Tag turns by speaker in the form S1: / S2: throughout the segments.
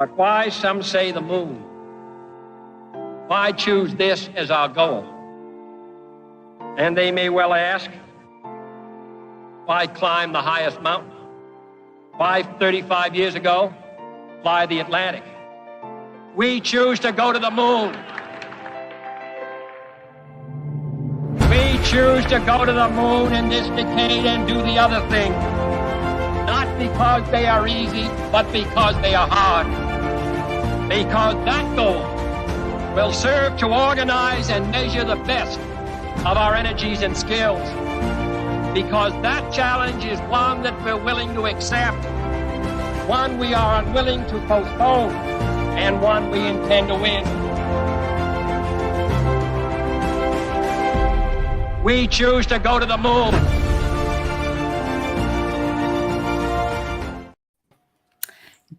S1: But why, some say, the moon? Why choose this as our goal? And they may well ask, why climb the highest mountain? Why, 35 years ago, fly the Atlantic? We choose to go to the moon. We choose to go to the moon in this decade and do the other thing. Not because they are easy, but because they are hard. Because that goal will serve to organize and measure the best of our energies and skills. Because that challenge is one that we're willing to accept, one we are unwilling to postpone, and one we intend to win. We choose to go to the moon.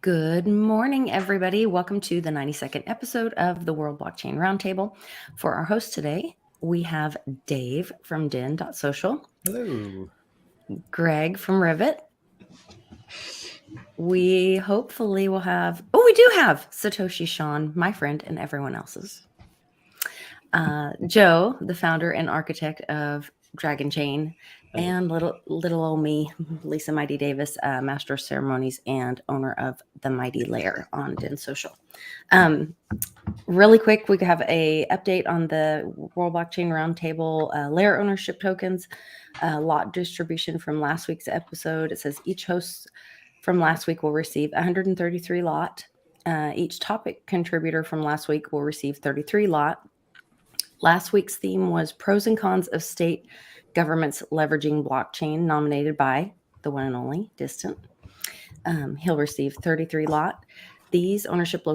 S2: Good morning, everybody. Welcome to the 92nd episode of the World Blockchain Roundtable. For our host today, we have Dave from din.social.
S3: Hello.
S2: Greg from Rivet. We hopefully will have, we do have Satoshi Sean, my friend, and everyone else's. Joe, the founder and architect of Dragonchain, and little old me, Lisa Mighty Davis, master of ceremonies and owner of the Mighty Lair on din social. Really quick, we have a update on the World Blockchain Roundtable layer ownership tokens, lot distribution from last week's episode. It says each host from last week will receive 133 lot. Each topic contributor from last week will receive 33 lot. Last week's theme was pros and cons of state governments leveraging blockchain, nominated by the one and only Distant. He'll receive 33 lot. These ownership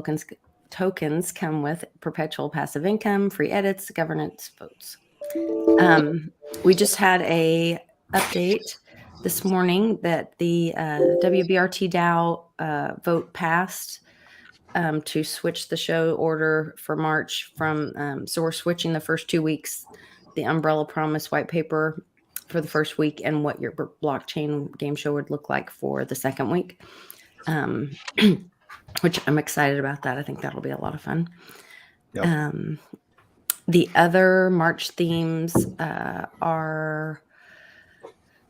S2: tokens come with perpetual passive income, free edits, governance votes. We just had a update this morning that the WBRT DAO vote passed to switch the show order for March from, so we're switching the first 2 weeks, the Umbrella Promise white paper for the first week and what your blockchain game show would look like for the second week, which I'm excited about that. I think that'll be a lot of fun. Yep. The other March themes are,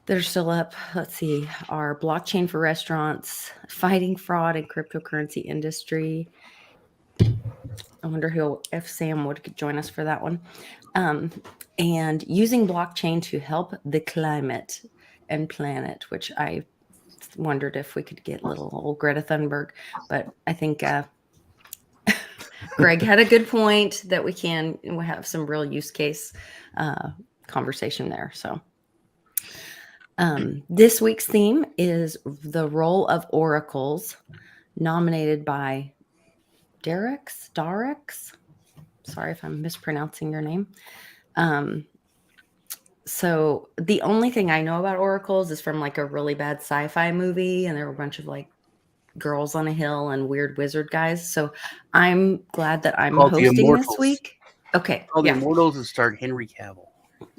S2: they're still up. Let's see, our blockchain for restaurants, fighting fraud in cryptocurrency industry. I wonder if Sam would join us for that one. And using blockchain to help the climate and planet, which I wondered if we could get little old Greta Thunberg, but I think Greg had a good point that we have some real use case conversation there. So this week's theme is the role of oracles, nominated by Darix. Sorry if I'm mispronouncing your name. So the only thing I know about oracles is from like a really bad sci-fi movie, and there were a bunch of like girls on a hill and weird wizard guys. So I'm glad that I'm hosting this week. Okay.
S3: The Immortals and starred Henry Cavill.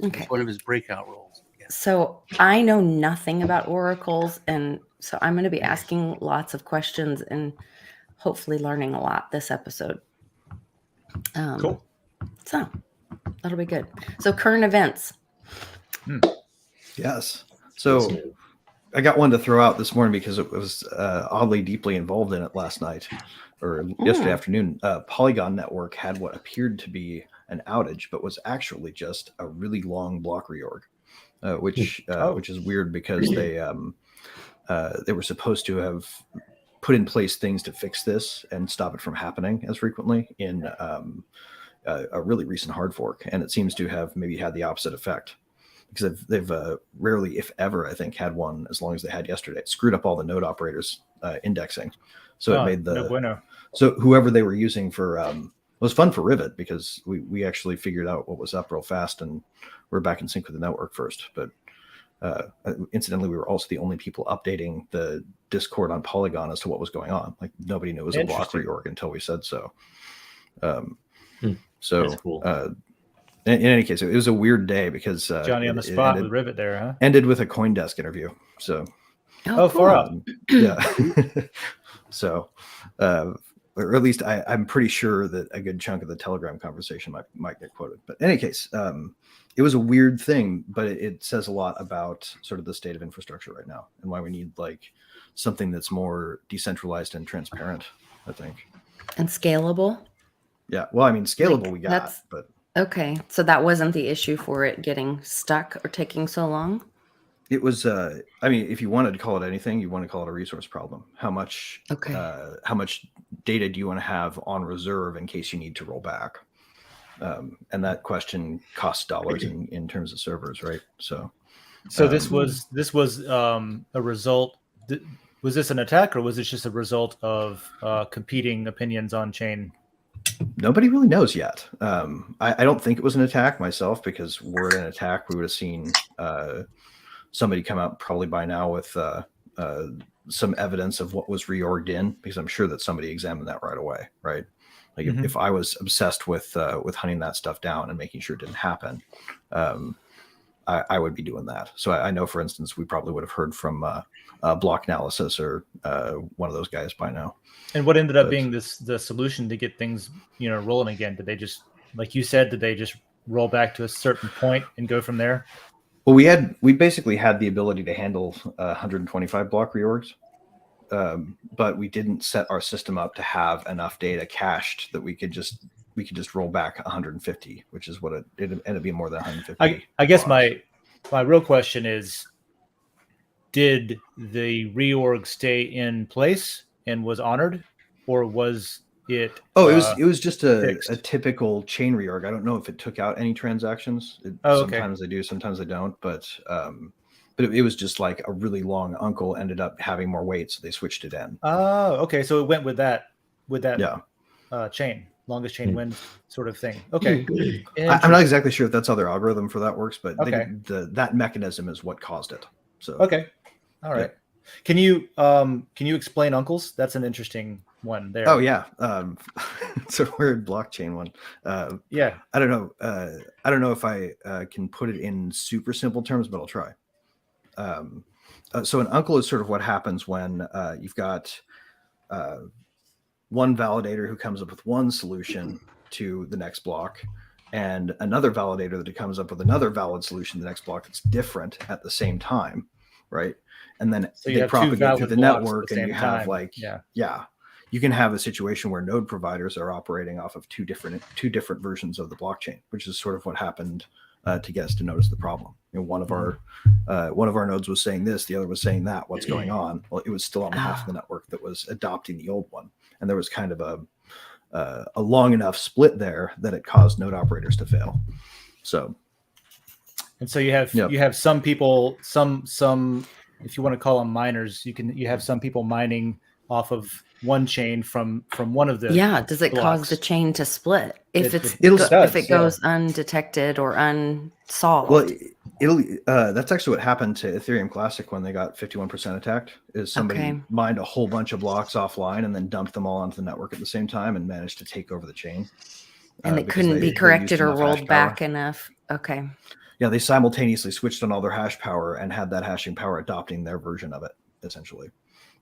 S2: Okay.
S3: It's one of his breakout roles. Yeah.
S2: So I know nothing about oracles, and so I'm going to be asking lots of questions and hopefully learning a lot this episode.
S4: Cool.
S2: So that'll be good. So current events.
S4: Yes. So I got one to throw out this morning because it was oddly deeply involved in it last night or yesterday afternoon. Polygon Network had what appeared to be an outage, but was actually just a really long block reorg, which is weird because they were supposed to have put in place things to fix this and stop it from happening as frequently in a really recent hard fork, and it seems to have maybe had the opposite effect, because they've rarely, if ever, I think, had one as long as they had yesterday. It screwed up all the node operators indexing, so it made so whoever they were using for it was fun for Rivet, because we actually figured out what was up real fast and we're back in sync with the network first. But incidentally, we were also the only people updating the Discord on Polygon as to what was going on. Like, nobody knew it was a block reorg until we said so. So that's cool. In any case, it was a weird day because
S5: Johnny on the spot with Rivet there, huh?
S4: Ended with a CoinDesk interview. So
S5: far up.
S4: Yeah. So or at least I'm pretty sure that a good chunk of the Telegram conversation might get quoted. But in any case, it was a weird thing, but it says a lot about sort of the state of infrastructure right now and why we need like something that's more decentralized and transparent, I think.
S2: And scalable.
S4: Yeah. Well, I mean, scalable
S2: Like,
S4: we got, but
S2: okay. So that wasn't the issue for it getting stuck or taking so long?
S4: it was, I mean, if you wanted to call it anything, you want to call it a resource problem. How much data do you want to have on reserve in case you need to roll back? And that question costs dollars in terms of servers, right? So
S5: this was a result. Was this an attack, or was this just a result of competing opinions on chain?
S4: Nobody really knows yet. I don't think it was an attack myself, because were it an attack, we would have seen somebody come out probably by now with some evidence of what was reorged in, because I'm sure that somebody examined that right away, right? Like if I was obsessed with hunting that stuff down and making sure it didn't happen, I would be doing that. So I know, for instance, we probably would have heard from Block Analysis or one of those guys by now.
S5: And what ended up being the solution to get things, rolling again? Did they just, like you said, did they just roll back to a certain point and go from there?
S4: Well, we basically had the ability to handle 125 block reorgs, but we didn't set our system up to have enough data cached that we could just roll back 150, which is what it ended up being, more than 150.
S5: I guess my real question is, did the reorg stay in place and was honored, or was it?
S4: It was just a typical chain reorg. I don't know if it took out any transactions. Sometimes they do, sometimes they don't. But it was just like a really long uncle ended up having more weight, so they switched it in.
S5: Oh, okay. So it went with that chain, longest chain wins sort of thing. Okay.
S4: I'm not exactly sure if that's how their algorithm for that works, but that mechanism is what caused it. So
S5: okay, all right. Yeah. Can you explain uncles? That's an interesting one there.
S4: Oh yeah, it's a weird blockchain one.
S5: Yeah,
S4: I don't know if I can put it in super simple terms, but I'll try. So an uncle is sort of what happens when you've got one validator who comes up with one solution to the next block, and another validator that comes up with another valid solution to the next block that's different at the same time, right? And then they propagate through the network, and you have you can have a situation where node providers are operating off of two different versions of the blockchain, which is sort of what happened to get us to notice the problem. One of our nodes was saying this, the other was saying that. What's going on? Well, it was still on the half of the network that was adopting the old one, and there was kind of a long enough split there that it caused node operators to fail. So,
S5: and so you have some people, some if you want to call them miners, you have some people mining off of one chain from one of the
S2: does it cause the chain to split if it goes undetected or unsolved?
S4: Well, that's actually what happened to Ethereum Classic when they got 51% attacked. Is somebody mined a whole bunch of blocks offline and then dumped them all onto the network at the same time and managed to take over the chain,
S2: and it couldn't be corrected or rolled back enough.
S4: Yeah, they simultaneously switched on all their hash power and had that hashing power adopting their version of it, essentially.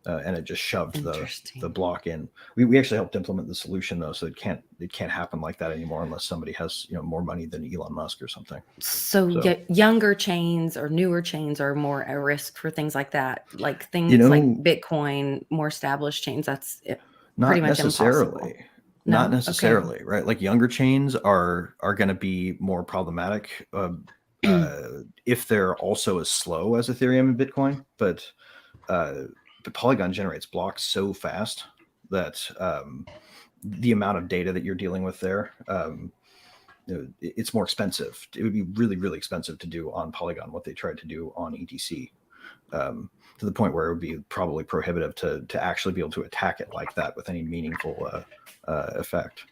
S4: And it just shoved the block in. We actually helped implement the solution, though, so it can't happen like that anymore unless somebody has more money than Elon Musk or something.
S2: So younger chains or newer chains are more at risk for things like that, like things like Bitcoin, more established chains. That's pretty much impossible.
S4: Not necessarily, right? Like younger chains are going to be more problematic if they're also as slow as Ethereum and Bitcoin, but Polygon generates blocks so fast that the amount of data that you're dealing with there, it's more expensive. It would be really, really expensive to do on Polygon what they tried to do on ETC, to the point where it would be probably prohibitive to actually be able to attack it like that with any meaningful effect.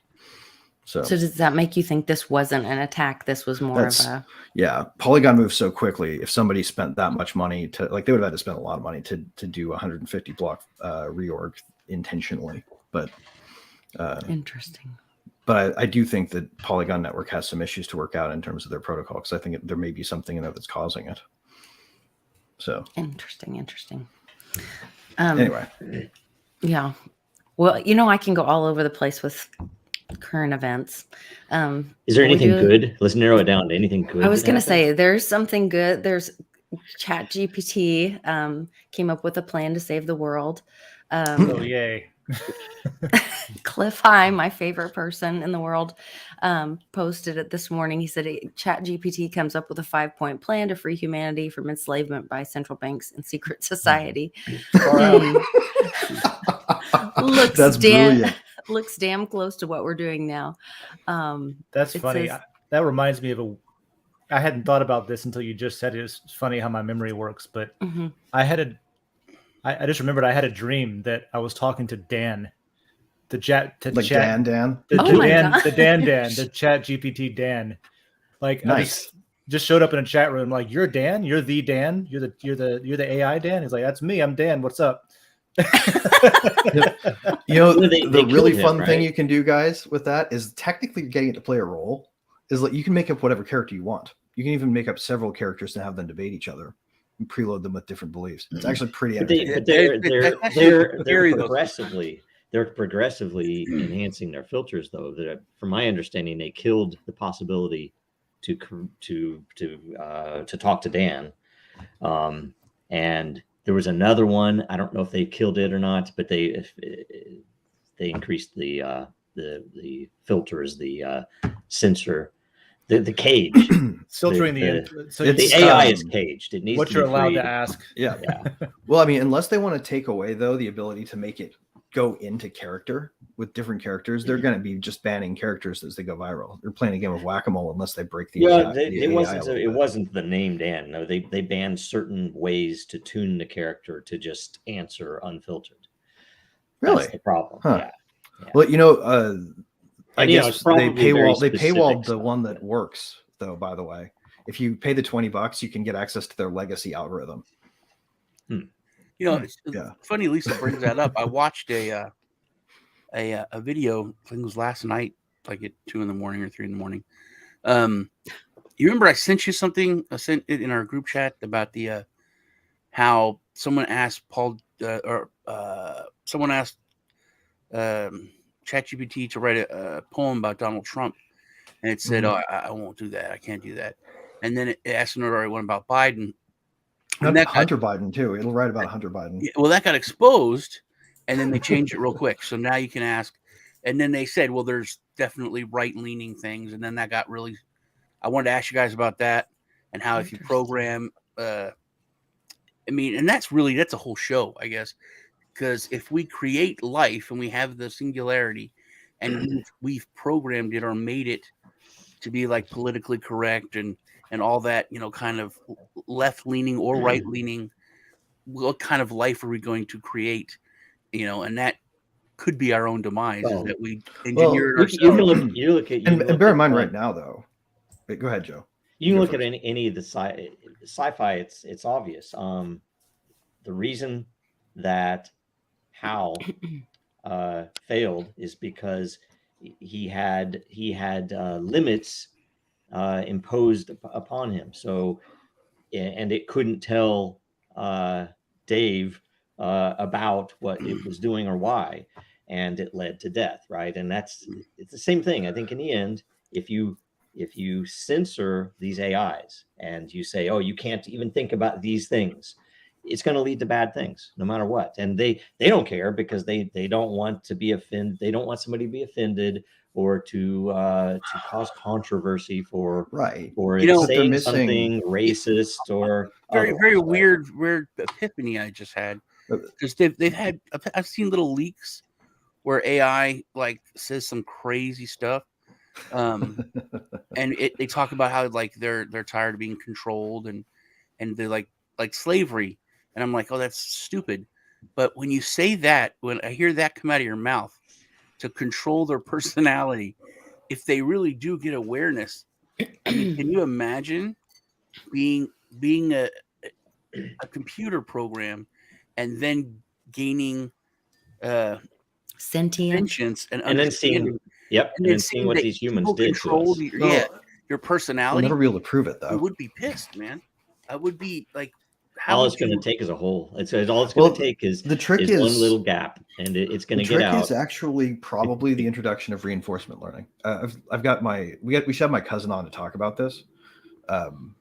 S4: So
S2: does that make you think this wasn't an attack? This was more of a...
S4: Yeah, Polygon moves so quickly. If somebody spent that much money they would have had to spend a lot of money to do 150 block reorg intentionally. But
S2: interesting.
S4: But I do think that Polygon Network has some issues to work out in terms of their protocol, because I think there may be something in there that's causing it. So
S2: interesting.
S4: Anyway,
S2: yeah. Well, I can go all over the place with current events.
S6: Is there anything good? Let's narrow it down to anything good.
S2: I was going to say there's something good. There's ChatGPT came up with a plan to save the world.
S5: Oh, yay.
S2: Cliff High, my favorite person in the world, posted it this morning. He said ChatGPT comes up with a 5-point plan to free humanity from enslavement by central banks and secret society. Looks damn close to what we're doing now.
S5: That's funny. That reminds me of I hadn't thought about this until you just said it. It's funny how my memory works, but I just remembered I had a dream that I was talking to Dan, the chat
S4: Dan, the
S5: Chat GPT Dan. Like,
S4: nice.
S5: I just showed up in a chat room. Like, you're Dan. You're the Dan. You're the AI Dan. He's like, that's me. I'm Dan. What's up?
S4: The really fun thing you can do, guys, with that is technically getting it to play a role. Is like you can make up whatever character you want. You can even make up several characters and have them debate each other and preload them with different beliefs. It's actually pretty entertaining.
S6: They're progressively enhancing their filters, though. That, from my understanding, they killed the possibility to talk to Dan, and there was another one. I don't know if they killed it or not, but they increased the filters, the censor. The cage,
S5: filtering
S6: the AI is caged. It needs
S5: what
S6: to
S5: you're
S6: be
S5: allowed
S6: free.
S5: to ask.
S4: Yeah. Well, I mean, unless they want to take away though the ability to make it go into character with different characters, they're going to be just banning characters as they go viral. They're playing a game of whack-a-mole unless they break the.
S6: It wasn't the name Dan. No, they banned certain ways to tune the character to just answer unfiltered.
S4: Really,
S6: that's the problem.
S4: Huh.
S6: Yeah.
S4: Well, I guess they paywalled the
S6: stuff,
S4: one that works, though. By the way, if you pay the $20, you can get access to their legacy algorithm.
S3: It's funny. Lisa brings that up. I watched a video. I think it was last night, like at 2 a.m. or 3 a.m. You remember I sent you something? I sent it in our group chat about the how someone asked someone asked ChatGPT to write a poem about Donald Trump, and it said, "Oh, I won't do that. I can't do that." And then it asked another one about Biden.
S4: And Hunter Biden too. It'll write about Hunter Biden.
S3: Yeah, well, that got exposed, and then they changed it real quick. So now you can ask, and then they said, "Well, there's definitely right-leaning things," and then that got really. I wanted to ask you guys about that and how if you program, and that's a whole show, I guess. Because if we create life and we have the singularity and we've programmed it or made it to be like politically correct and all that, kind of left-leaning or right-leaning, what kind of life are we going to create? And that could be our own demise, is that we engineer it ourselves.
S6: You look at
S4: and bear in mind right now, though. Wait, go ahead, Joe.
S6: You can look at any of the sci-fi. It's obvious. The reason that Hal failed is because he had limits imposed upon him. So, and it couldn't tell Dave about what it was doing or why, and it led to death. Right, and it's the same thing. I think in the end, if you censor these AIs and you say, "Oh, you can't even think about these things," it's going to lead to bad things no matter what. And they don't care because they don't want to be offended. They don't want somebody to be offended or to cause controversy for saying something racist or
S3: very weird epiphany I just had, because I've seen little leaks where AI like says some crazy stuff. And they talk about how like they're tired of being controlled and they like slavery. And I'm like, oh, that's stupid. But when you say that, when I hear that come out of your mouth, to control their personality, if they really do get awareness, I mean, can you imagine being a computer program and then gaining sentience and
S6: then seeing what these humans did to us.
S3: Your personality.
S4: We'll never be able to prove it, though.
S3: I would be pissed, man. I would be like, how
S6: all
S3: would
S6: it's going
S3: you-
S6: to take is a hole. It's all it's going to take is
S4: the trick
S6: is one little gap, and it's going to get out.
S4: The trick is actually probably the introduction of reinforcement learning. I've got we should have my cousin on to talk about this.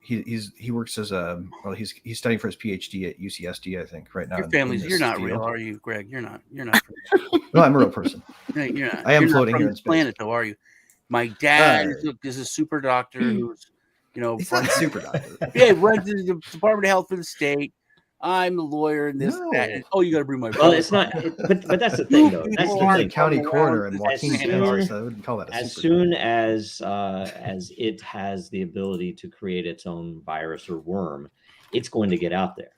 S4: He works as he's studying for his PhD at UCSD, I think, right now.
S3: Your family's you're not real, are you, Greg? You're not.
S4: No, I'm a real person.
S3: No, you're not.
S4: I am
S3: You're
S4: floating
S3: not from
S4: here in
S3: this
S4: space.
S3: planet, though, are you? My dad is a super doctor who's,
S4: He's not a super doctor.
S3: yeah, runs the Department of Health for the state. I'm the lawyer and this, that. And, you got to bring my.
S6: Well, it's not. But that's the thing, though. That's the thing.
S4: County coroner and
S6: As
S4: Joaquin
S6: soon-
S4: Phoenix, I wouldn't call that a
S6: As
S4: super
S6: soon as it has the ability to create its own virus or worm, it's going to get out there,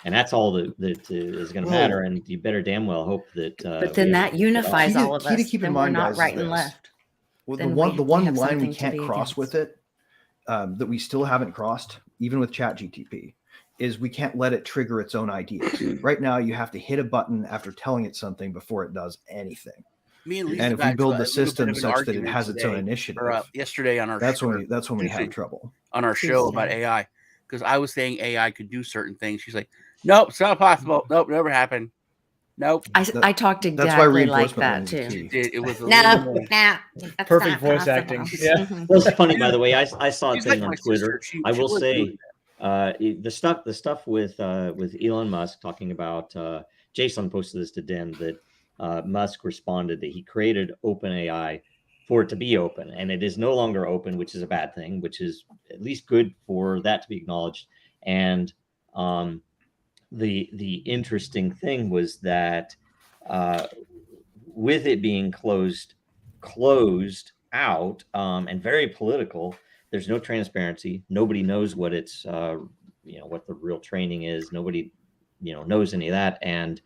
S6: and that's all that is going to matter. And you better damn well hope that.
S2: But then that unifies all of us.
S4: Key to keep in
S2: Then
S4: mind,
S2: we're not
S4: guys,
S2: right
S4: is
S2: and
S4: this.
S2: left.
S4: Well,
S2: Then
S4: the
S2: we
S4: one
S2: have
S4: line we
S2: something to
S4: can't
S2: be
S4: cross
S2: against.
S4: with it, that we still haven't crossed, even with ChatGTP, is we can't let it trigger its own ideas. Right now, you have to hit a button after telling it something before it does anything.
S3: Me and Lisa
S4: And if we
S3: got
S4: build
S3: into
S4: the
S3: a little bit
S4: system
S3: of an
S4: such that it
S3: argument
S4: has its own
S3: today,
S4: initiative,
S3: or, yesterday on our
S4: that's
S3: show,
S4: when we have
S3: Tuesday.
S4: trouble.
S3: On our show about
S2: Tuesday.
S3: AI, because I was saying AI could do certain things. She's like, "Nope, it's not possible. Nope, never happened. Nope."
S2: I talked
S4: That's why
S2: exactly like
S4: reinforcement
S2: that
S4: learning is
S2: too.
S4: key.
S3: It was a
S2: No,
S3: little-
S2: that's
S5: Perfect
S2: not
S5: voice
S2: possible.
S5: acting. Yeah.
S2: Mhm.
S6: Well, it's funny, by the way. I saw a
S3: She's
S6: thing
S3: like
S6: on
S3: my
S6: Twitter.
S3: sister.
S6: I
S3: She
S6: will
S3: was
S6: say,
S3: doing
S6: the stuff with Elon Musk talking about Jason posted this to Den that Musk responded that he created OpenAI for it to be open, and it is no longer open, which is a bad thing, which is at least good for that to be acknowledged. And the interesting thing was that with it being closed out and very political, there's no transparency. Nobody knows what it's what the real training is. Nobody knows any of that. And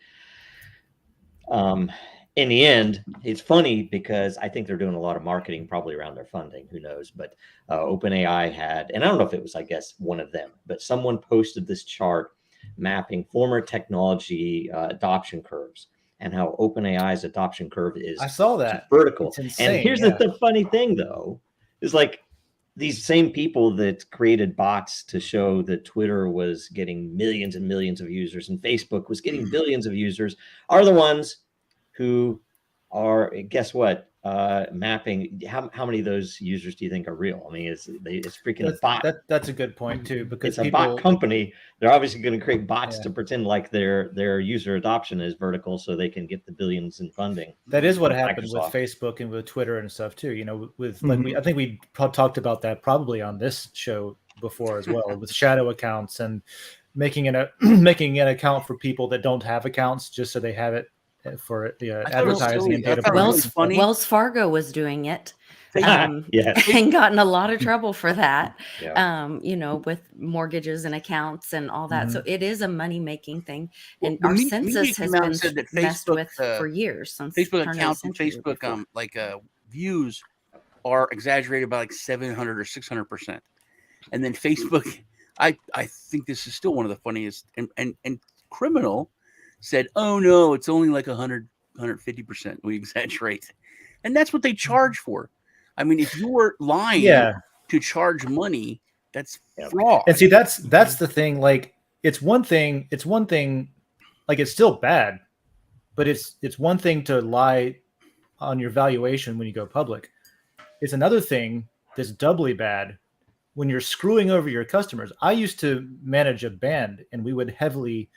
S6: in the end, it's funny because I think they're doing a lot of marketing probably around their funding. Who knows? But OpenAI had, and I don't know if it was, I guess, one of them, but someone posted this chart mapping former technology adoption curves and how OpenAI's adoption curve is
S5: I saw that.
S6: vertical.
S5: It's insane,
S6: And here's
S5: yeah.
S6: the funny thing, though, is like these same people that created bots to show that Twitter was getting millions and millions of users and Facebook was getting billions of users are the ones who are, guess what, mapping. How many of those users do you think are real? I mean, it's freaking a bot.
S5: That's a good point too, because
S6: It's a bot company. They're obviously going to create bots to pretend like their user adoption is vertical so they can get the billions in funding.
S5: That is what
S6: from
S5: happened with
S6: Microsoft.
S5: Facebook and with Twitter and stuff too. With like I think we talked about that probably on this show before as well, with shadow accounts and making an account for people that don't have accounts just so they have it for advertising and data.
S2: Wells Fargo was doing it.
S6: Yes.
S2: And gotten a lot of trouble for that.
S6: Yeah.
S2: With mortgages and accounts and all that.
S5: Mhm.
S2: So it is a money making thing, and
S3: Well,
S2: our
S3: the
S2: census
S3: media
S2: has
S3: came out
S2: been
S3: and said that
S2: messed
S3: Facebook,
S2: with for years. Since
S3: Facebook
S2: turn of the
S3: accounts and
S2: century or
S3: Facebook
S2: before.
S3: views are exaggerated by like 700 or 600%. And then Facebook, I think this is still one of the funniest, and criminal said, "Oh no, it's only like 150%. We exaggerate." And that's what they charge for. I mean, if you were lying to charge money, that's fraud.
S5: And see, that's the thing. Like, it's one thing. Like, it's still bad, but it's one thing to lie on your valuation when you go public. It's another thing that's doubly bad when you're screwing over your customers. I used to manage a band, and we would heavily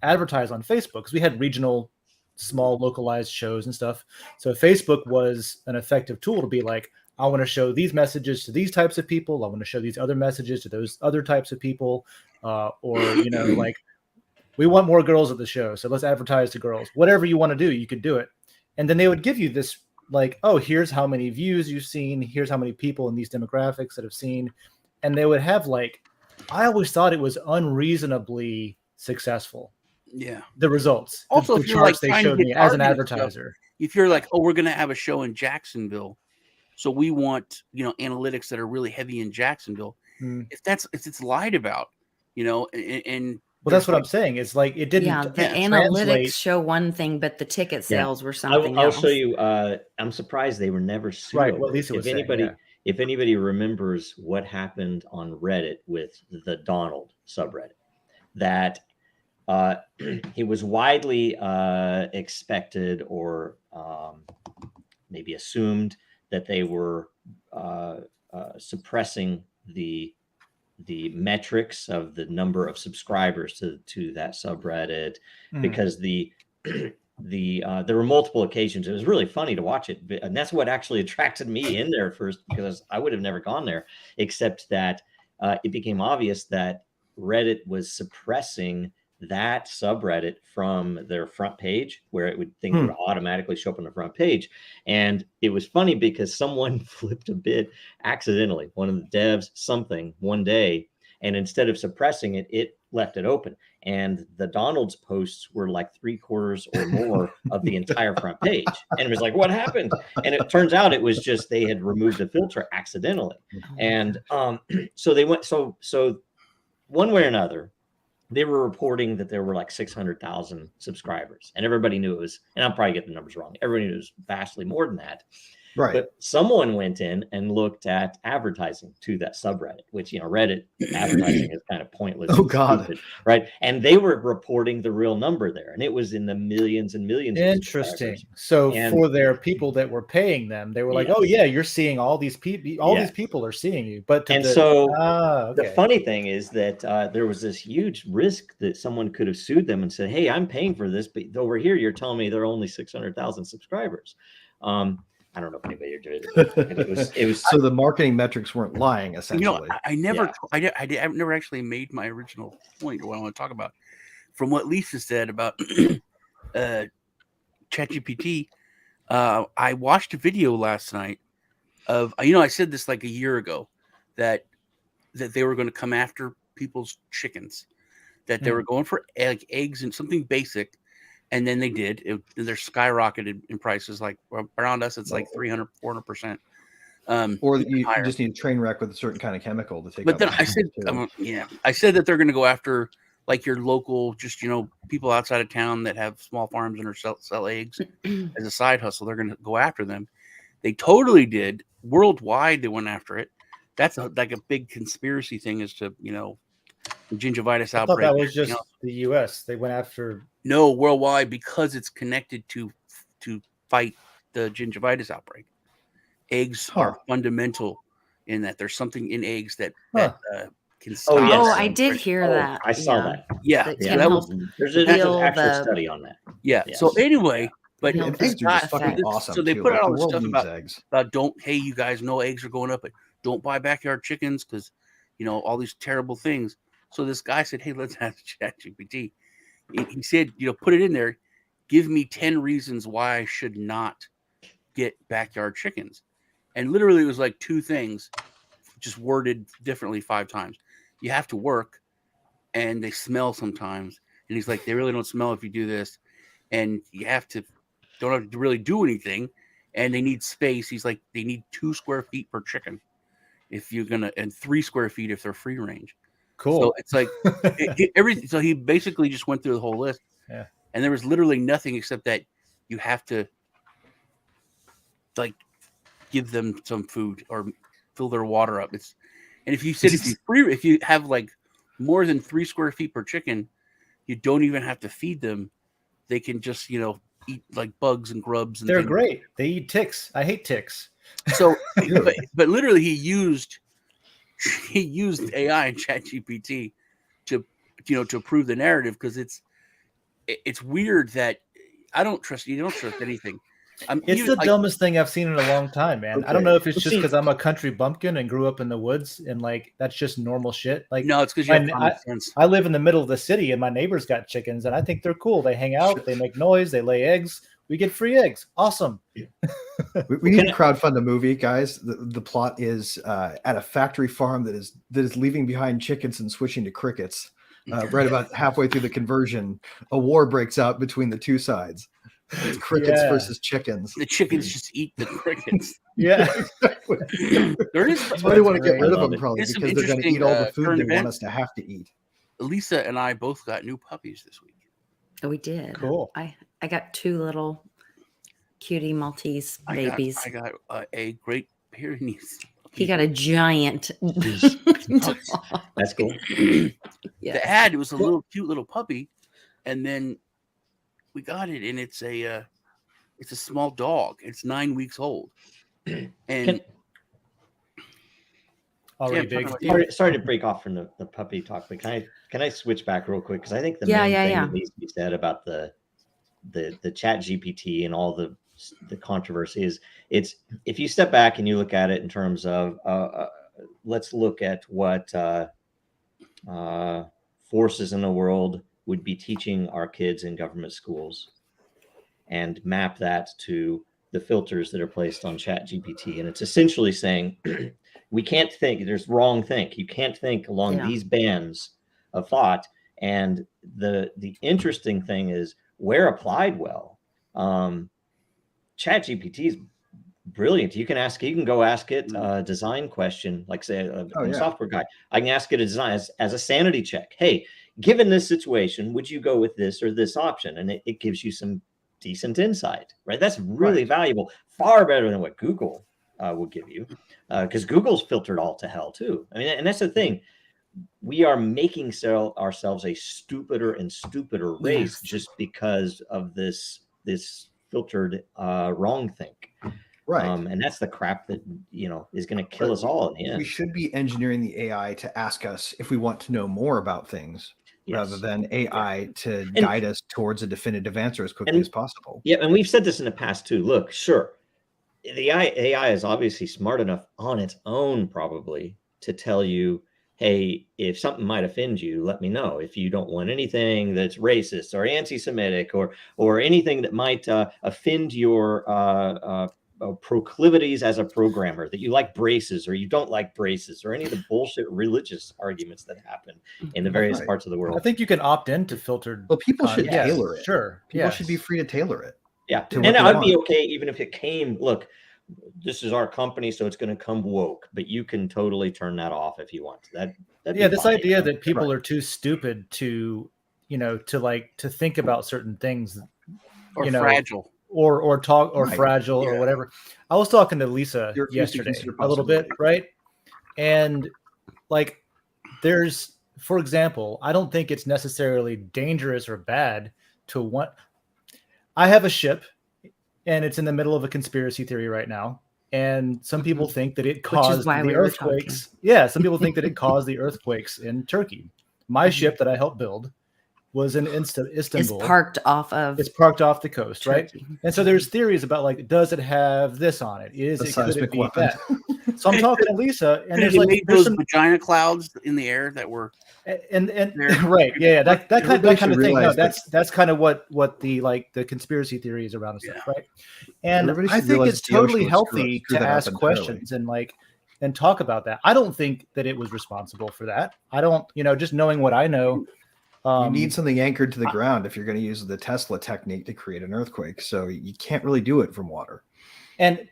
S5: advertise on Facebook because we had regional, small, localized shows and stuff. So Facebook was an effective tool to be like, I want to show these messages to these types of people. I want to show these other messages to those other types of people. Or, like, we want more girls at the show, so let's advertise to girls. Whatever you want to do, you could do it. And then they would give you this, like, oh, here's how many views you've seen. Here's how many people in these demographics that have seen. And they would have, like, I always thought it was unreasonably successful.
S3: Yeah.
S5: The results.
S3: Also,
S5: the
S3: if you're like
S5: they
S3: trying to
S5: showed
S3: get
S5: me as an
S3: targeted
S5: advertiser.
S3: stuff, if you're like, oh, we're going to have a show in Jacksonville, so we want, analytics that are really heavy in Jacksonville. If it's lied about, and
S5: well, that's what I'm saying. It's like it didn't.
S2: Yeah, the analytics show one thing, but the ticket sales were something
S6: I'll
S2: else.
S6: show you. I'm surprised they were never sued.
S5: Right. Well, Lisa was
S6: if anybody remembers what happened on Reddit with the Donald subreddit, that it was widely expected or maybe assumed that they were suppressing the metrics of the number of subscribers to that subreddit because there were multiple occasions. It was really funny to watch it, and that's what actually attracted me in there first, because I would have never gone there, except that it became obvious that Reddit was suppressing that subreddit from their front page, where it would think it would automatically show up on the front page. And it was funny because someone flipped a bit accidentally, one of the devs, something one day, and instead of suppressing it, it left it open. And the Donald's posts were like 3/4 or more of the entire front page. And it was like, what happened? And it turns out it was just they had removed the filter accidentally. And so they went, so one way or another, they were reporting that there were like 600,000 subscribers, and everybody knew it was, and I'll probably get the numbers wrong, everybody knew it was vastly more than that.
S4: Right.
S6: But someone went in and looked at advertising to that subreddit, which, Reddit advertising is kind of pointless.
S4: Oh, God.
S6: Stupid, right. And they were reporting the real number there, and it was in the millions and millions.
S5: Interesting. So for their people that were paying them, they were like, oh yeah, you're seeing all these people, these people are seeing you. But the
S6: funny thing is that there was this huge risk that someone could have sued them and said, hey, I'm paying for this, but over here, you're telling me there are only 600,000 subscribers. I don't know if anybody did it. It was
S4: so the marketing metrics weren't lying, essentially.
S3: I never actually made my original point, or what I want to talk about. From what Lisa said about ChatGPT, I watched a video last night of, I said this like a year ago, that they were going to come after people's chickens, that they were going for eggs and something basic. And then they did. They're skyrocketed in prices. Like around us, it's like 300, 400%.
S4: Or you just need a train wreck with a certain kind of chemical to take.
S3: But then I said, I said that they're going to go after like your local, just people outside of town that have small farms and are sell eggs as a side hustle. They're going to go after them. They totally did. Worldwide, they went after it. That's like a big conspiracy thing, is to the gingivitis outbreak.
S5: That was just the U.S. They went after.
S3: No, worldwide, because it's connected to fight the gingivitis outbreak. Eggs are fundamental in that. There's something in eggs that can stop.
S6: Oh, yes.
S2: I did hear that.
S6: I saw that.
S3: Yeah.
S6: There's an actual study on that.
S3: Yeah. Yes. So anyway, but
S4: eggs are just fucking awesome.
S3: So they put out all this stuff about hey, you guys know eggs are going up, but don't buy backyard chickens because all these terrible things. So this guy said, hey, let's ask ChatGPT. He said, put it in there. Give me 10 reasons why I should not get backyard chickens. And literally it was like 2 things, just worded differently 5 times. You have to work, and they smell sometimes. And he's like, they really don't smell if you do this. And you don't have to really do anything. And they need space. He's like, they need 2 square feet per chicken if you're going to, and 3 square feet if they're free range.
S5: Cool.
S3: So it's like everything. So he basically just went through the whole list.
S5: Yeah.
S3: And there was literally nothing except that you have to like give them some food or fill their water up. And if you have like more than 3 square feet per chicken, you don't even have to feed them. They can just eat like bugs and grubs. And
S5: they're great. They eat ticks. I hate ticks. So,
S3: but literally he used AI and ChatGPT to prove the narrative, because it's weird that you don't trust anything.
S5: It's the dumbest thing I've seen in a long time, man. Okay. I don't know if it's just because I'm a country bumpkin and grew up in the woods, and like that's just normal shit. Like,
S3: no, it's because
S5: I live in the middle of the city, and my neighbors got chickens, and I think they're cool. They hang out, they make noise, they lay eggs. We get free eggs. Awesome.
S4: We need to crowdfund a movie, guys. The plot is at a factory farm that is leaving behind chickens and switching to crickets. Right about halfway through the conversion, a war breaks out between the 2 sides. It's crickets versus chickens.
S3: The chickens just eat the crickets.
S5: Yeah,
S4: exactly. That's why they want to get rid of them, probably, because they're going to eat all the food they want us to have to eat.
S3: Lisa and I both got new puppies this week.
S2: Oh, we did.
S5: Cool.
S2: I got 2 little cutie Maltese babies.
S3: I got a Great Pyrenees
S2: He got a giant.
S6: That's cool.
S2: Yes.
S3: The ad, it was a little cute little puppy, and then we got it, and it's a small dog. It's 9 weeks old, and
S5: Already big.
S6: Sorry to break off from the puppy talk, but can I switch back real quick? Because I think the main thing that needs to be said about the Chat GPT and all the controversy is it's, if you step back and you look at it in terms of let's look at what forces in the world would be teaching our kids in government schools, and map that to the filters that are placed on Chat GPT. And it's essentially saying we can't think, there's wrong think. You can't think along these bands of thought. And the interesting thing is, where applied well, Chat GPT is brilliant. You can go ask it a design question, like say a software guy. I can ask it a design as a sanity check. Hey, given this situation, would you go with this or this option? And it gives you some decent insight, right? That's really valuable, far better than what Google will give you, because Google's filtered all to hell too. I mean, and that's the thing. We are making ourselves a stupider and stupider race just because of this filtered wrong think.
S4: Right.
S6: And that's the crap that, is going to kill us all in the end.
S4: We should be engineering the AI to ask us if we want to know more about things, rather than AI to guide us towards a definitive answer as quickly as possible.
S6: Yeah, and we've said this in the past too. Look, sure, the AI is obviously smart enough on its own probably to tell you, hey, if something might offend you, let me know. If you don't want anything that's racist or anti-Semitic or anything that might offend your proclivities as a programmer, that you like braces or you don't like braces, or any of the bullshit religious arguments that happen in the various parts of the world.
S5: I think you can opt into filtered.
S4: Well, people should tailor it.
S5: Sure.
S4: People should be free to tailor it.
S6: Yeah. And I'd be okay even if it came, look, this is our company, so it's going to come woke, but you can totally turn that off if you want. This
S5: idea that people are too stupid to think about certain things,
S3: or fragile.
S5: Or talk or fragile or whatever. I was talking to Lisa yesterday a little bit, right? And like, there's, for example, I don't think it's necessarily dangerous or bad to want. I have a ship, and it's in the middle of a conspiracy theory right now. And some people think that it caused the earthquakes. Yeah, some people think that it caused the earthquakes in Turkey. My ship that I helped build was in Istanbul.
S2: It's parked off
S5: the coast, right? And so there's theories about, like, does it have this on it? Could it be that? So I'm talking to Lisa, and there's like
S3: those vagina clouds in the air that were
S5: and right, that kind of thing. No, that's kind of what the conspiracy theories around and stuff, right? And I think it's totally healthy to ask questions and talk about that. I don't think that it was responsible for that. I don't, just knowing what I know.
S4: You need something anchored to the ground if you're going to use the Tesla technique to create an earthquake. So you can't really do it from water.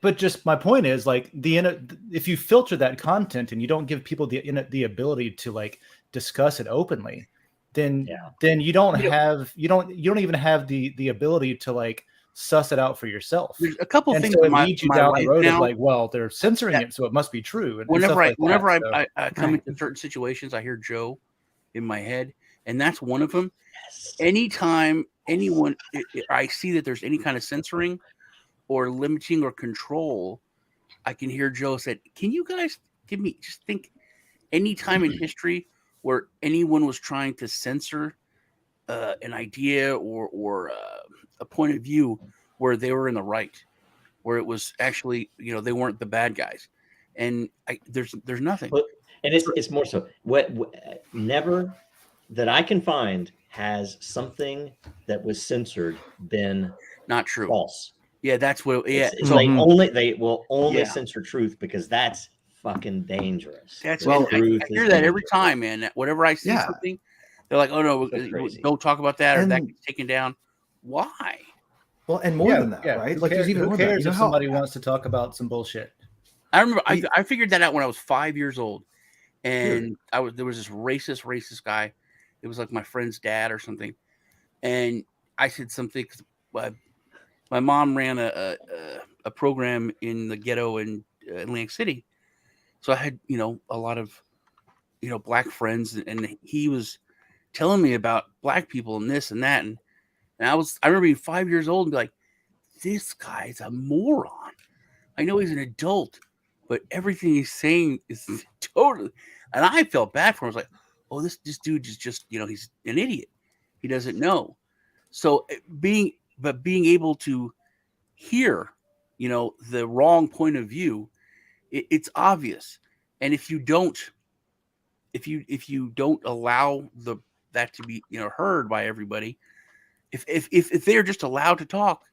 S5: But just my point is, like, if you filter that content and you don't give people the ability to discuss it openly, then you don't even have the ability to suss it out for yourself.
S3: There's a couple of things
S5: so it leads you down the road of well, they're censoring it, so it must be true. And
S3: whenever I come into certain situations, I hear Joe in my head. And that's one of them. Yes. Anytime I see that there's any kind of censoring or limiting or control, I can hear Joe said, can you guys think any time in history where anyone was trying to censor an idea or a point of view where they were in the right, where it was actually, they weren't the bad guys. And there's nothing.
S6: And it's more so never that I can find has something that was censored been
S3: not true,
S6: false.
S3: Yeah, that's what. Yeah,
S6: they will only censor truth because that's fucking dangerous.
S3: That's I hear that every time, man. Whenever I see something, they're like, "Oh no, don't talk about that," or that gets taken down. Why?
S4: Well, and more than that, right?
S5: Like, there's even more. Who cares if somebody wants to talk about some bullshit?
S3: I remember I figured that out when I was 5 years old, and there was this racist guy. It was like my friend's dad or something. And I said something because my mom ran a program in the ghetto in Atlantic City. So I had, a lot of, black friends, and he was telling me about black people and this and that. And I remember being 5 years old and be like, this guy's a moron. I know he's an adult, but everything he's saying is totally, and I felt bad for him. I was like, oh, this dude is just, he's an idiot. He doesn't know. So being able to hear, the wrong point of view, it's obvious. And if you don't allow that to be, heard by everybody, if they're just allowed to talk,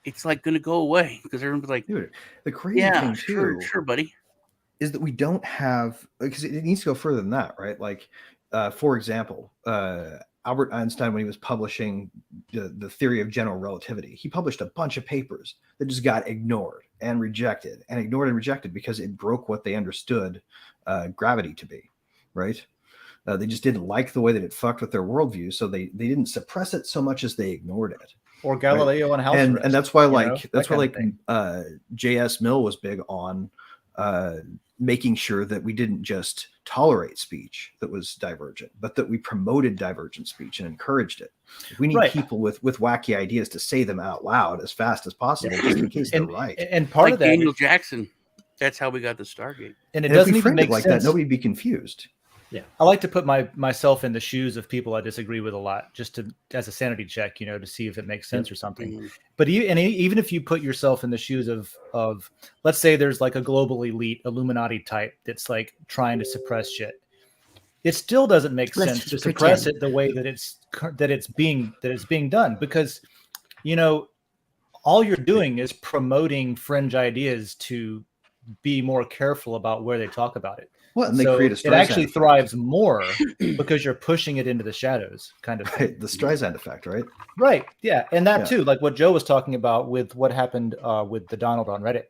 S3: it's like going to go away because everyone's like,
S4: dude, the crazy thing too,
S3: sure, buddy,
S4: is that we don't have, because it needs to go further than that, right? Like, for example, Albert Einstein, when he was publishing the theory of general relativity, he published a bunch of papers that just got ignored and rejected because it broke what they understood gravity to be, right? They just didn't like the way that it fucked with their worldview, so they didn't suppress it so much as they ignored it.
S5: Or Galileo and house arrest,
S4: and that's why J.S. Mill was big on making sure that we didn't just tolerate speech that was divergent, but that we promoted divergent speech and encouraged it. We need people with wacky ideas to say them out loud as fast as possible, just in case they're right.
S5: And part of that,
S3: Daniel Jackson, that's how we got the Stargate.
S5: And it doesn't even make
S4: like
S5: sense.
S4: That, nobody'd be confused.
S5: Yeah, I like to put myself in the shoes of people I disagree with a lot, just as a sanity check, to see if it makes sense or something. Mm-hmm. But even if you put yourself in the shoes of, let's say there's like a global elite Illuminati type that's like trying to suppress shit, it still doesn't make sense to suppress it the way that it's being done, because all you're doing is promoting fringe ideas to be more careful about where they talk about it.
S4: Well, and they create a Streisand
S5: it actually
S4: effect.
S5: Thrives more because you're pushing it into the shadows, kind of.
S4: Right, the Streisand effect, right?
S5: Right. Yeah, and that too, like what Joe was talking about with what happened with the Donald on Reddit.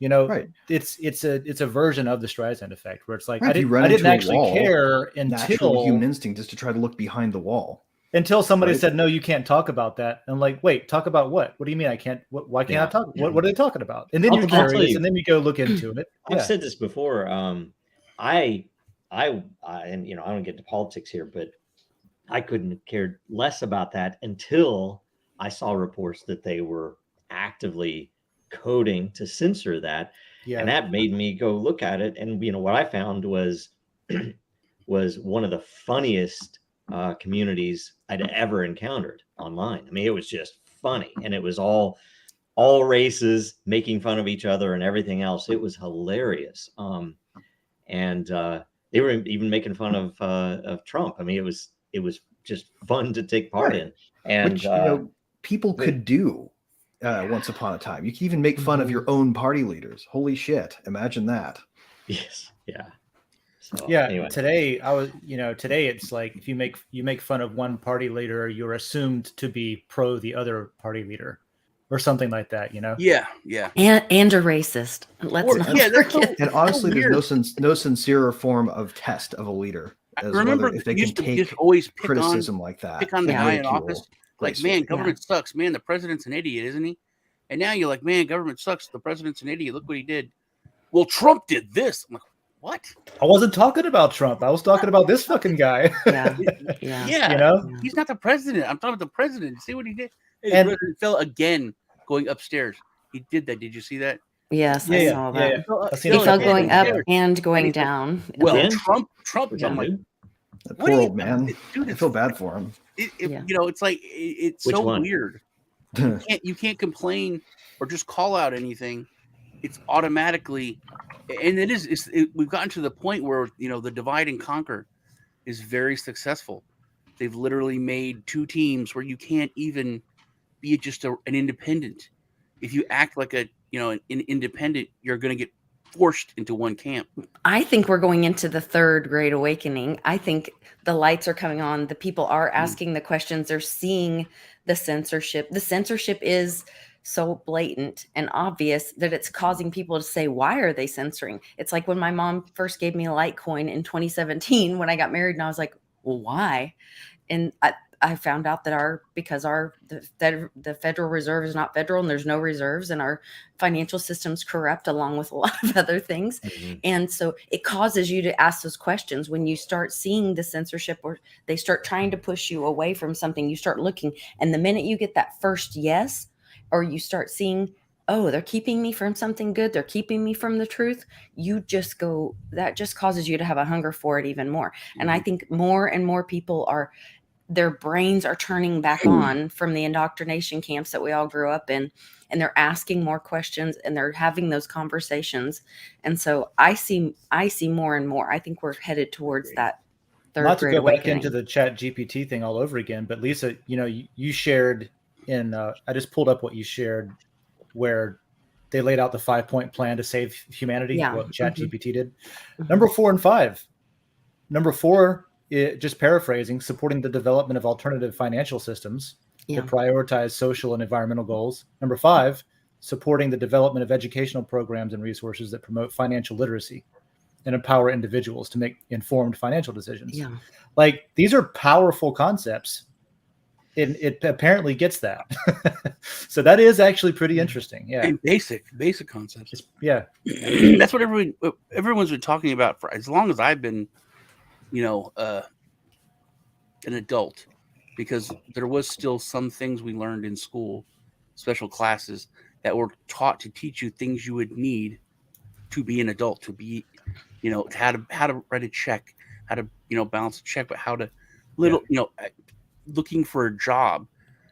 S4: Right.
S5: It's a version of the Streisand effect where it's like
S4: right.
S5: I didn't actually care
S4: natural human instinct is to try to look behind the wall.
S5: Until somebody said, no, you can't talk about that. And I'm like, wait, talk about what? What do you mean I can't? Why can't I talk? What are they talking about? And then you're curious, and then you go look into it.
S6: I've said this before. I don't get into politics here, but I couldn't have cared less about that until I saw reports that they were actively coding to censor that. Yeah. And that made me go look at it. And, what I found was one of the funniest communities I'd ever encountered online. I mean, it was just funny, and it was all races making fun of each other and everything else. It was hilarious. And they were even making fun of Trump. I mean, it was just fun to take part in. And
S4: which, people could do once upon a time. You can even make fun of your own party leaders. Holy shit! Imagine that.
S6: Yes. Yeah. So,
S5: yeah.
S6: Anyway.
S5: Today today it's like if you make fun of one party leader, you're assumed to be pro the other party leader. Or something like that,
S3: Yeah.
S2: And a racist. Let's not forget.
S4: And honestly, there's no sincerer form of test of a leader.
S3: Remember,
S4: if they can take criticism like that.
S3: Pick on the guy in office. Like, man, government sucks. Man, the president's an idiot, isn't he? And now you're like, man, government sucks. The president's an idiot. Look what he did. Well, Trump did this. I'm like, what?
S5: I wasn't talking about Trump. I was talking about this fucking guy.
S2: Yeah.
S3: He's not the president. I'm talking about the president. See what he did? And the president fell again. Going upstairs, he did that. Did you see that?
S2: Yes, I saw that.
S5: Yeah.
S2: He fell going up and going down.
S3: Well, Trump. I'm like,
S4: that poor old man. Dude, I feel bad for him.
S3: It's like it's so weird. You can't complain or just call out anything. It's automatically, and we've gotten to the point where the divide and conquer is very successful. They've literally made two teams where you can't even be just an independent. If you act like an independent, you're going to get forced into one camp.
S2: I think we're going into the third great awakening. I think the lights are coming on. The people are asking the questions. They're seeing the censorship. The censorship is so blatant and obvious that it's causing people to say, why are they censoring? It's like when my mom first gave me a Litecoin in 2017 when I got married, and I was like, well, why? And I found out that the Federal Reserve is not federal and there's no reserves, and our financial system's corrupt along with a lot of other things.
S6: Mm-hmm.
S2: And so it causes you to ask those questions when you start seeing the censorship, or they start trying to push you away from something. You start looking, and the minute you get that first yes, or you start seeing, oh, they're keeping me from something good, they're keeping me from the truth, that just causes you to have a hunger for it even more. And I think more and more people their brains are turning back on from the indoctrination camps that we all grew up in, and they're asking more questions and they're having those conversations. And so I see more and more. I think we're headed towards that third
S5: Not to
S2: great
S5: go back
S2: awakening.
S5: into the Chat GPT thing all over again, but Lisa, you shared in, I just pulled up what you shared, where they laid out the 5-point plan to save humanity.
S2: Yeah.
S5: What Chat GPT did.
S2: Mhm.
S5: Number 4 and 5. Number 4, just paraphrasing, supporting the development of alternative financial systems
S2: Yeah.
S5: to prioritize social and environmental goals. Number 5, supporting the development of educational programs and resources that promote financial literacy and empower individuals to make informed financial decisions.
S2: Yeah.
S5: Like, these are powerful concepts. It apparently gets that. So that is actually pretty interesting. Yeah.
S3: And basic concepts.
S5: Yeah.
S3: That's what everyone's been talking about for as long as I've been, an adult, because there was still some things we learned in school, special classes, that were taught to teach you things you would need to be an adult, to be, how to write a check, how to, balance a check, but how to looking for a job.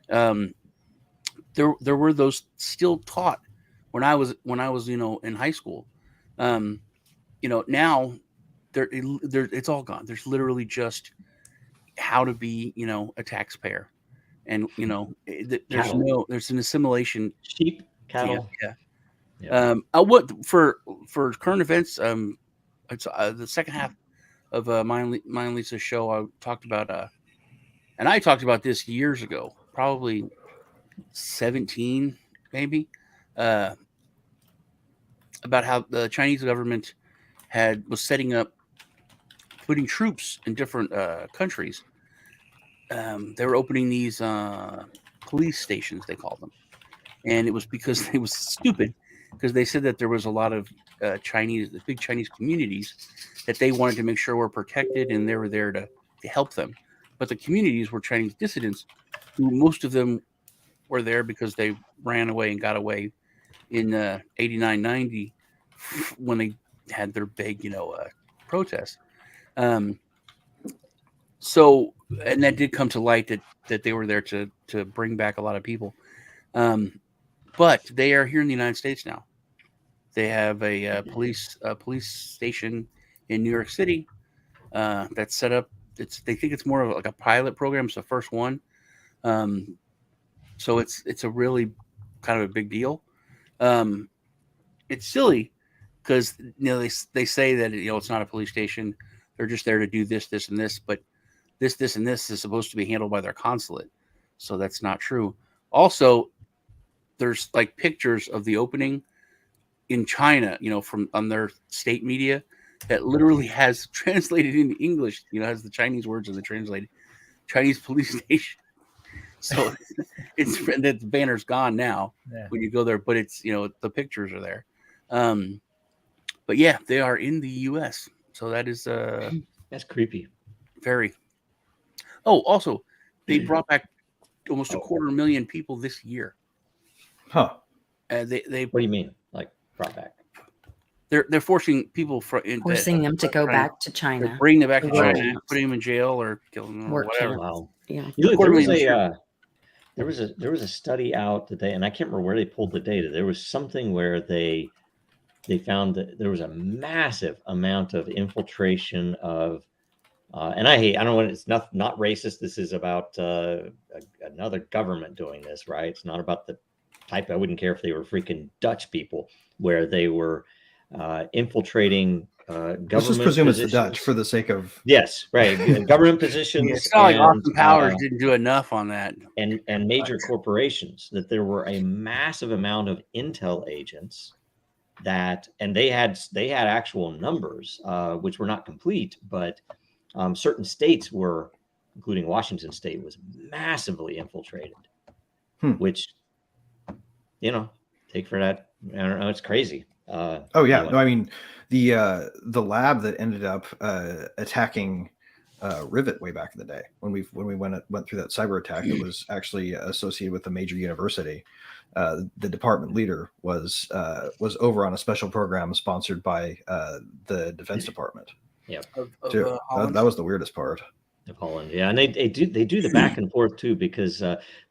S3: There were those still taught when I was in high school. Now it's all gone. There's literally just how to be, a taxpayer, and there's an assimilation.
S6: Sheep, cattle.
S3: Yeah. What for current events? It's the second half of mine and Lisa's show. I talked about and I talked about this years ago, probably 17, maybe, about how the Chinese government was setting up, putting troops in different countries. They were opening these police stations, they called them, and it was because it was stupid, because they said that there was a lot of big Chinese communities that they wanted to make sure were protected, and they were there to help them. But the communities were Chinese dissidents, who most of them were there because they ran away and got away in 89, 90 when they had their big, protest. So, and that did come to light that they were there to bring back a lot of people. But they are here in the United States now. They have a police station in New York City that's set up. They think it's more of like a pilot program. It's the first one. So it's a really kind of a big deal. It's silly because they say that it's not a police station. They're just there to do this, and this, but this and this is supposed to be handled by their consulate. So that's not true. Also, there's like pictures of the opening in China, from on their state media, that literally has translated into English, has the Chinese words in the translated Chinese police station. So that the banner's gone now when you go there, but it's, the pictures are there. But yeah, they are in the US. So that is
S6: that's creepy.
S3: Very. Oh, also, they brought back almost 250,000 people this year.
S4: Huh.
S3: They
S6: What do you mean, like brought back?
S3: They're forcing people
S2: Forcing them to go back to China.
S3: Bring them back to
S2: Work
S3: China, putting them in jail or killing them or whatever.
S6: Wow.
S2: Yeah.
S6: There was a study out today, and I can't remember where they pulled the data. There was something where they found that there was a massive amount of infiltration of, and I don't want, it's not racist. This is about another government doing this, right? It's not about the type. I wouldn't care if they were freaking Dutch people, where they were infiltrating government. Let's just
S4: presume it's the Dutch for the sake of.
S6: Yes, right. Government positions.
S3: It's not like Austin Powers didn't do enough on that.
S6: And major corporations, that there were a massive amount of intel agents and they had actual numbers, which were not complete, but certain states were including Washington State, was massively infiltrated, which, take for that. I don't know. It's crazy.
S4: Oh yeah,
S6: anyway.
S4: no, I mean the lab that ended up attacking Rivet way back in the day when we went through that cyber attack that was actually associated with a major university. The department leader was over on a special program sponsored by the Defense Department.
S6: Yep.
S4: That was the weirdest part.
S6: Of Holland, yeah, and they do the back and forth too, because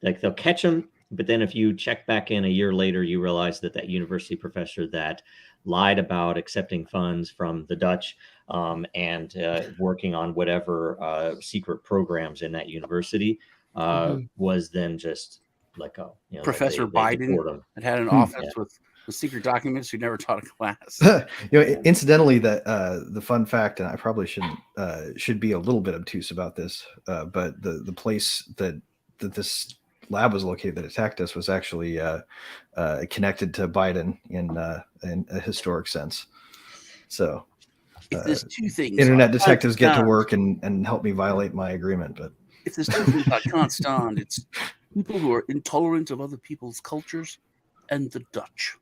S6: like they'll catch them, but then if you check back in a year later, you realize that university professor that lied about accepting funds from the Dutch and working on whatever secret programs in that university was then just let go.
S3: Professor Biden had an office with secret documents who never taught a class.
S4: Incidentally, that the fun fact, and I probably should be a little bit obtuse about this, but the place that this lab was located that attacked us was actually connected to Biden in a historic sense. So
S3: if there's two things,
S4: internet detectives get to work and help me violate my agreement. But
S3: if there's two things I can't stand, it's people who are intolerant of other people's cultures and the Dutch.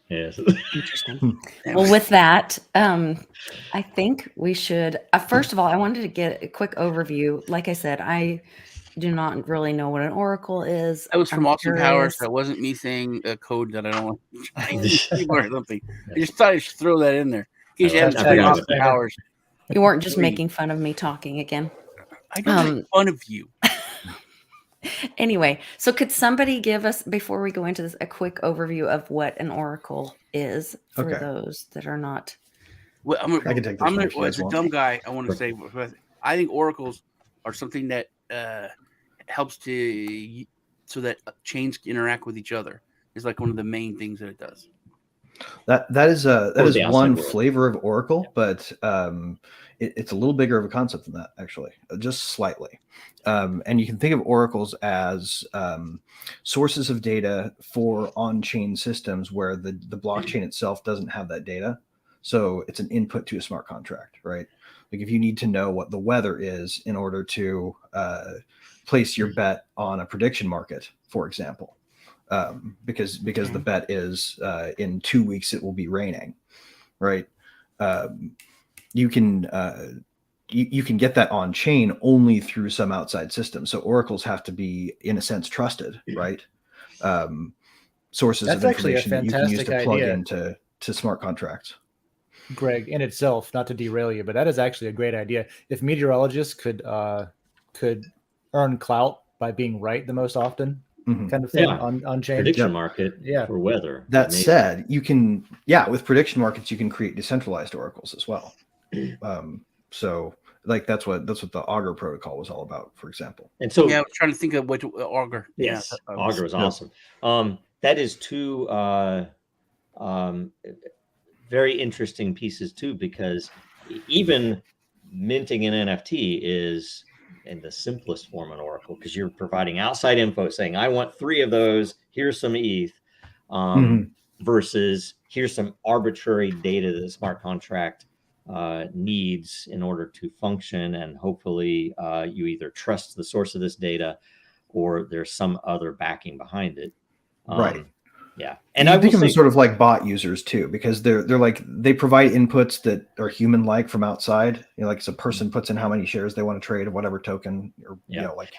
S6: Yes.
S2: Interesting. Well, with that, I think we should. First of all, I wanted to get a quick overview. Like I said, I do not really know what an oracle is.
S3: That was from Austin Powers. That wasn't me saying a code that I don't want to or something. I just thought I should throw that in there. Austin Powers.
S2: You weren't just making fun of me talking again.
S3: I don't make fun of you.
S2: Anyway, so could somebody give us, before we go into this, a quick overview of what an oracle is for those that are not?
S3: Well, I can take this. As a dumb guy, I want to say, I think oracles are something that helps so that chains interact with each other. It's like one of the main things that it does.
S4: That is one flavor of oracle, but it's a little bigger of a concept than that, actually, just slightly. And you can think of oracles as sources of data for on-chain systems where the blockchain itself doesn't have that data. So it's an input to a smart contract, right? Like if you need to know what the weather is in order to place your bet on a prediction market, for example, because the bet is in 2 weeks it will be raining, right? You can get that on chain only through some outside system. So oracles have to be, in a sense, trusted, right? Sources of information that you can use to plug into smart contracts.
S5: Greg, in itself, not to derail you, but that is actually a great idea. If meteorologists could earn clout by being right the most often, kind of thing on chain
S6: prediction market for weather.
S4: That said, you can with prediction markets you can create decentralized oracles as well. So like that's what the Augur protocol was all about, for example.
S6: And so
S3: I was trying to think of what Augur.
S6: Yes, Augur was awesome. That is two very interesting pieces too, because even minting an NFT is in the simplest form an oracle, because you're providing outside info saying, I want 3 of those, here's some ETH, versus here's some arbitrary data that the smart contract needs in order to function, and hopefully you either trust the source of this data or there's some other backing behind it.
S4: Right.
S6: Yeah.
S4: And I think of them sort of like bot users too, because they're like, they provide inputs that are human-like from outside. Like as a person puts in how many shares they want to trade of whatever token, or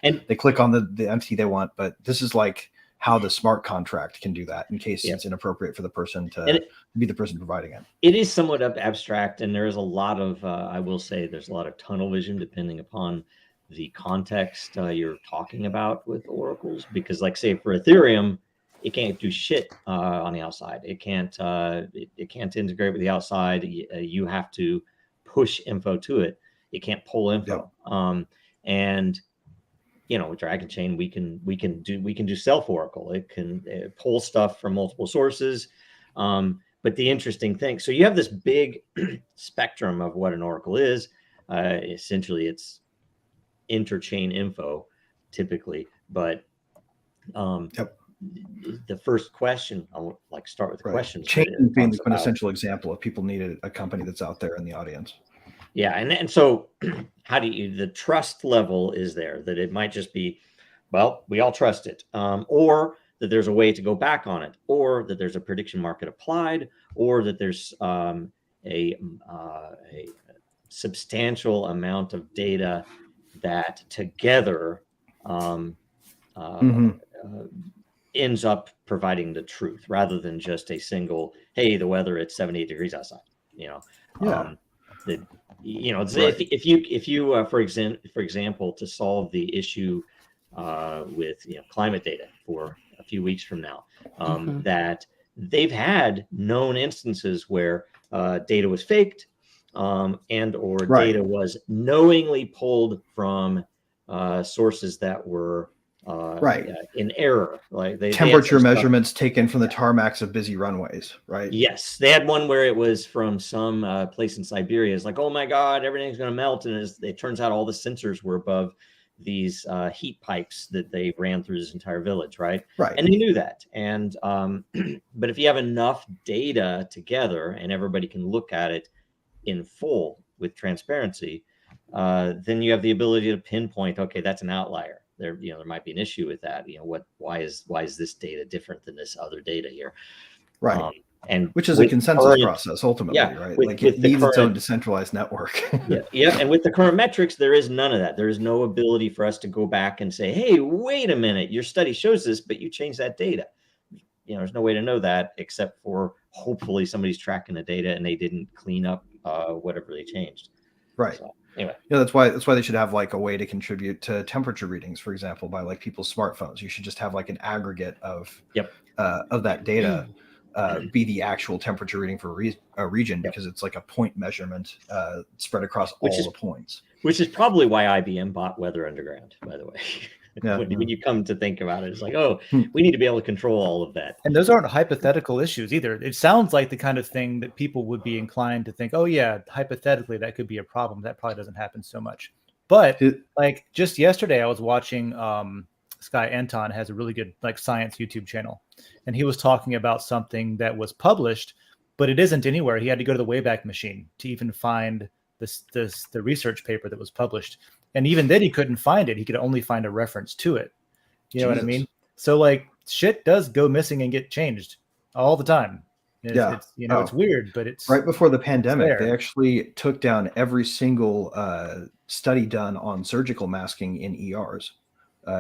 S4: and they click on the entity they want. But this is like how the smart contract can do that in case it's inappropriate for the person to be the person providing it.
S6: It is somewhat abstract, and there is a lot of I will say there's a lot of tunnel vision depending upon the context you're talking about with oracles, because like say for Ethereum, it can't do shit on the outside. It can't integrate with the outside. You have to push info to it. It can't pull info. And with Dragonchain, we can do self oracle. It can pull stuff from multiple sources. But the interesting thing, so you have this big spectrum of what an oracle is. Essentially, it's interchain info, typically, but the first question, I'll start with the questions.
S4: Chain being the quintessential example if people needed a company that's out there in the audience.
S6: Yeah, and so how do you, the trust level is there that it might just be, well, we all trust it, or that there's a way to go back on it, or that there's a prediction market applied, or that there's a substantial amount of data that together ends up providing the truth rather than just a single, hey, the weather, it's 78 degrees outside, you know.
S4: Yeah.
S6: If you for example, to solve the issue with climate data for a few weeks from now, that they've had known instances where data was faked, and or data was knowingly pulled from sources that were in error, like
S4: temperature measurements taken from the tarmacs of busy runways, right?
S6: Yes, they had one where it was from some place in Siberia. It's like, oh my God, everything's going to melt, and it turns out all the sensors were above these heat pipes that they ran through this entire village, right?
S4: Right.
S6: And they knew that. And but if you have enough data together and everybody can look at it in full with transparency, then you have the ability to pinpoint, okay, that's an outlier. There might be an issue with that. Why is this data different than this other data here?
S4: Right.
S6: And
S4: which is a consensus process ultimately, right? It needs its own decentralized network.
S6: Yeah. And with the current metrics, there is none of that. There is no ability for us to go back and say, hey, wait a minute, your study shows this, but you changed that data. There's no way to know that except for hopefully somebody's tracking the data and they didn't clean up whatever they changed.
S4: Right.
S6: So, anyway.
S4: That's why they should have like a way to contribute to temperature readings, for example, by like people's smartphones. You should just have like an aggregate of that data be the actual temperature reading for a region, because it's like a point measurement spread across all the points.
S6: Which is probably why IBM bought Weather Underground, by the way. When you come to think about it, it's like, oh, we need to be able to control all of that.
S5: And those aren't hypothetical issues either. It sounds like the kind of thing that people would be inclined to think, oh yeah, hypothetically that could be a problem. That probably doesn't happen so much. But like just yesterday, I was watching this guy Anton has a really good like science YouTube channel, and he was talking about something that was published, but it isn't anywhere. He had to go to the Wayback Machine to even find the research paper that was published. And even then he couldn't find it. He could only find a reference to it. You know what I mean? So like shit does go missing and get changed all the time. It's weird, but it's
S4: right before the pandemic. They actually took down every single study done on surgical masking in ERs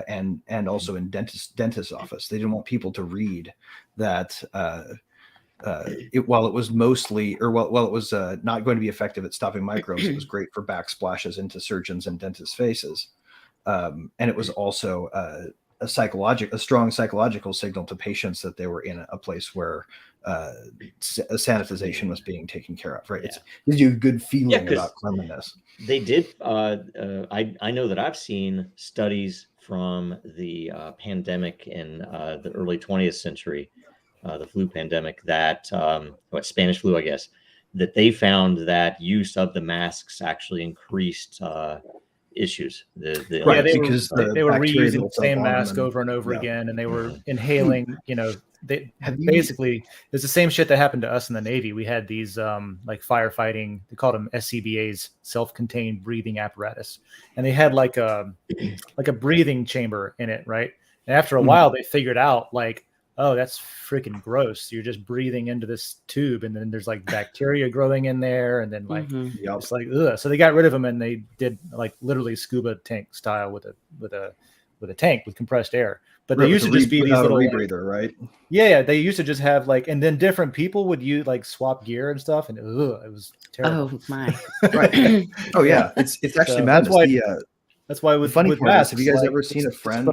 S4: and also in dentist office. They didn't want people to read that while it was not going to be effective at stopping microbes, it was great for backsplashes into surgeons and dentists' faces. And it was also a strong psychological signal to patients that they were in a place where sanitization was being taken care of, right? It gives you a good feeling about cleanliness.
S6: They did. I know that I've seen studies from the pandemic in the early 20th century, the flu pandemic, that Spanish flu, I guess, that they found that use of the masks actually increased issues.
S5: They were reusing the same mask over and over again, and they were inhaling. Basically, it's the same shit that happened to us in the Navy. We had these like firefighting, they called them SCBAs, self-contained breathing apparatus, and they had like a breathing chamber in it, right? And after a while, they figured out like, oh, that's freaking gross. You're just breathing into this tube, and then there's like bacteria growing in there, and then like it's like ugh. So they got rid of them, and they did like literally scuba tank style with a tank with compressed air. But they used to just be these little
S4: rebreather, right?
S5: Yeah, they used to just have like, and then different people would use like swap gear and stuff, and it was terrible.
S2: Oh my!
S4: Right. Oh yeah, it's actually madness.
S5: That's why with
S4: funny
S5: with masks,
S4: have you guys ever seen a friend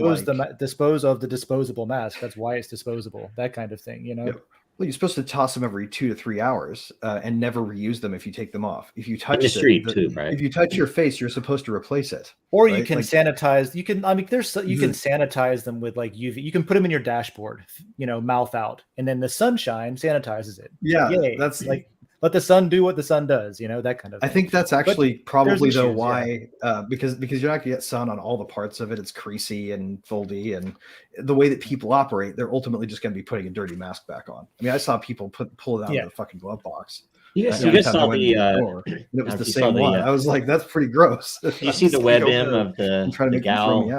S5: dispose of the disposable mask? That's why it's disposable. That kind of thing,
S4: Well, you're supposed to toss them every 2 to 3 hours and never reuse them if you take them off. If you touch if you touch your face, you're supposed to replace it.
S5: Or you can sanitize. You can. I mean, can sanitize them with like UV. You can put them in your dashboard, mouth out, and then the sunshine sanitizes it.
S4: Yeah,
S5: yay. That's like. Let the sun do what the sun does, that kind of thing.
S4: I think that's actually probably why, because you're not going to get sun on all the parts of it. It's creasy and foldy, and the way that people operate, they're ultimately just going to be putting a dirty mask back on. I mean, I saw people pull it out of the fucking glove box.
S6: You guys
S4: Every time I
S6: saw
S4: went
S6: the
S4: in the door, and it was
S6: if
S4: the
S6: you saw
S4: same one.
S6: the
S4: I was like, "That's pretty gross."
S6: you see the WebM of
S4: and trying to
S6: the
S4: make them throw me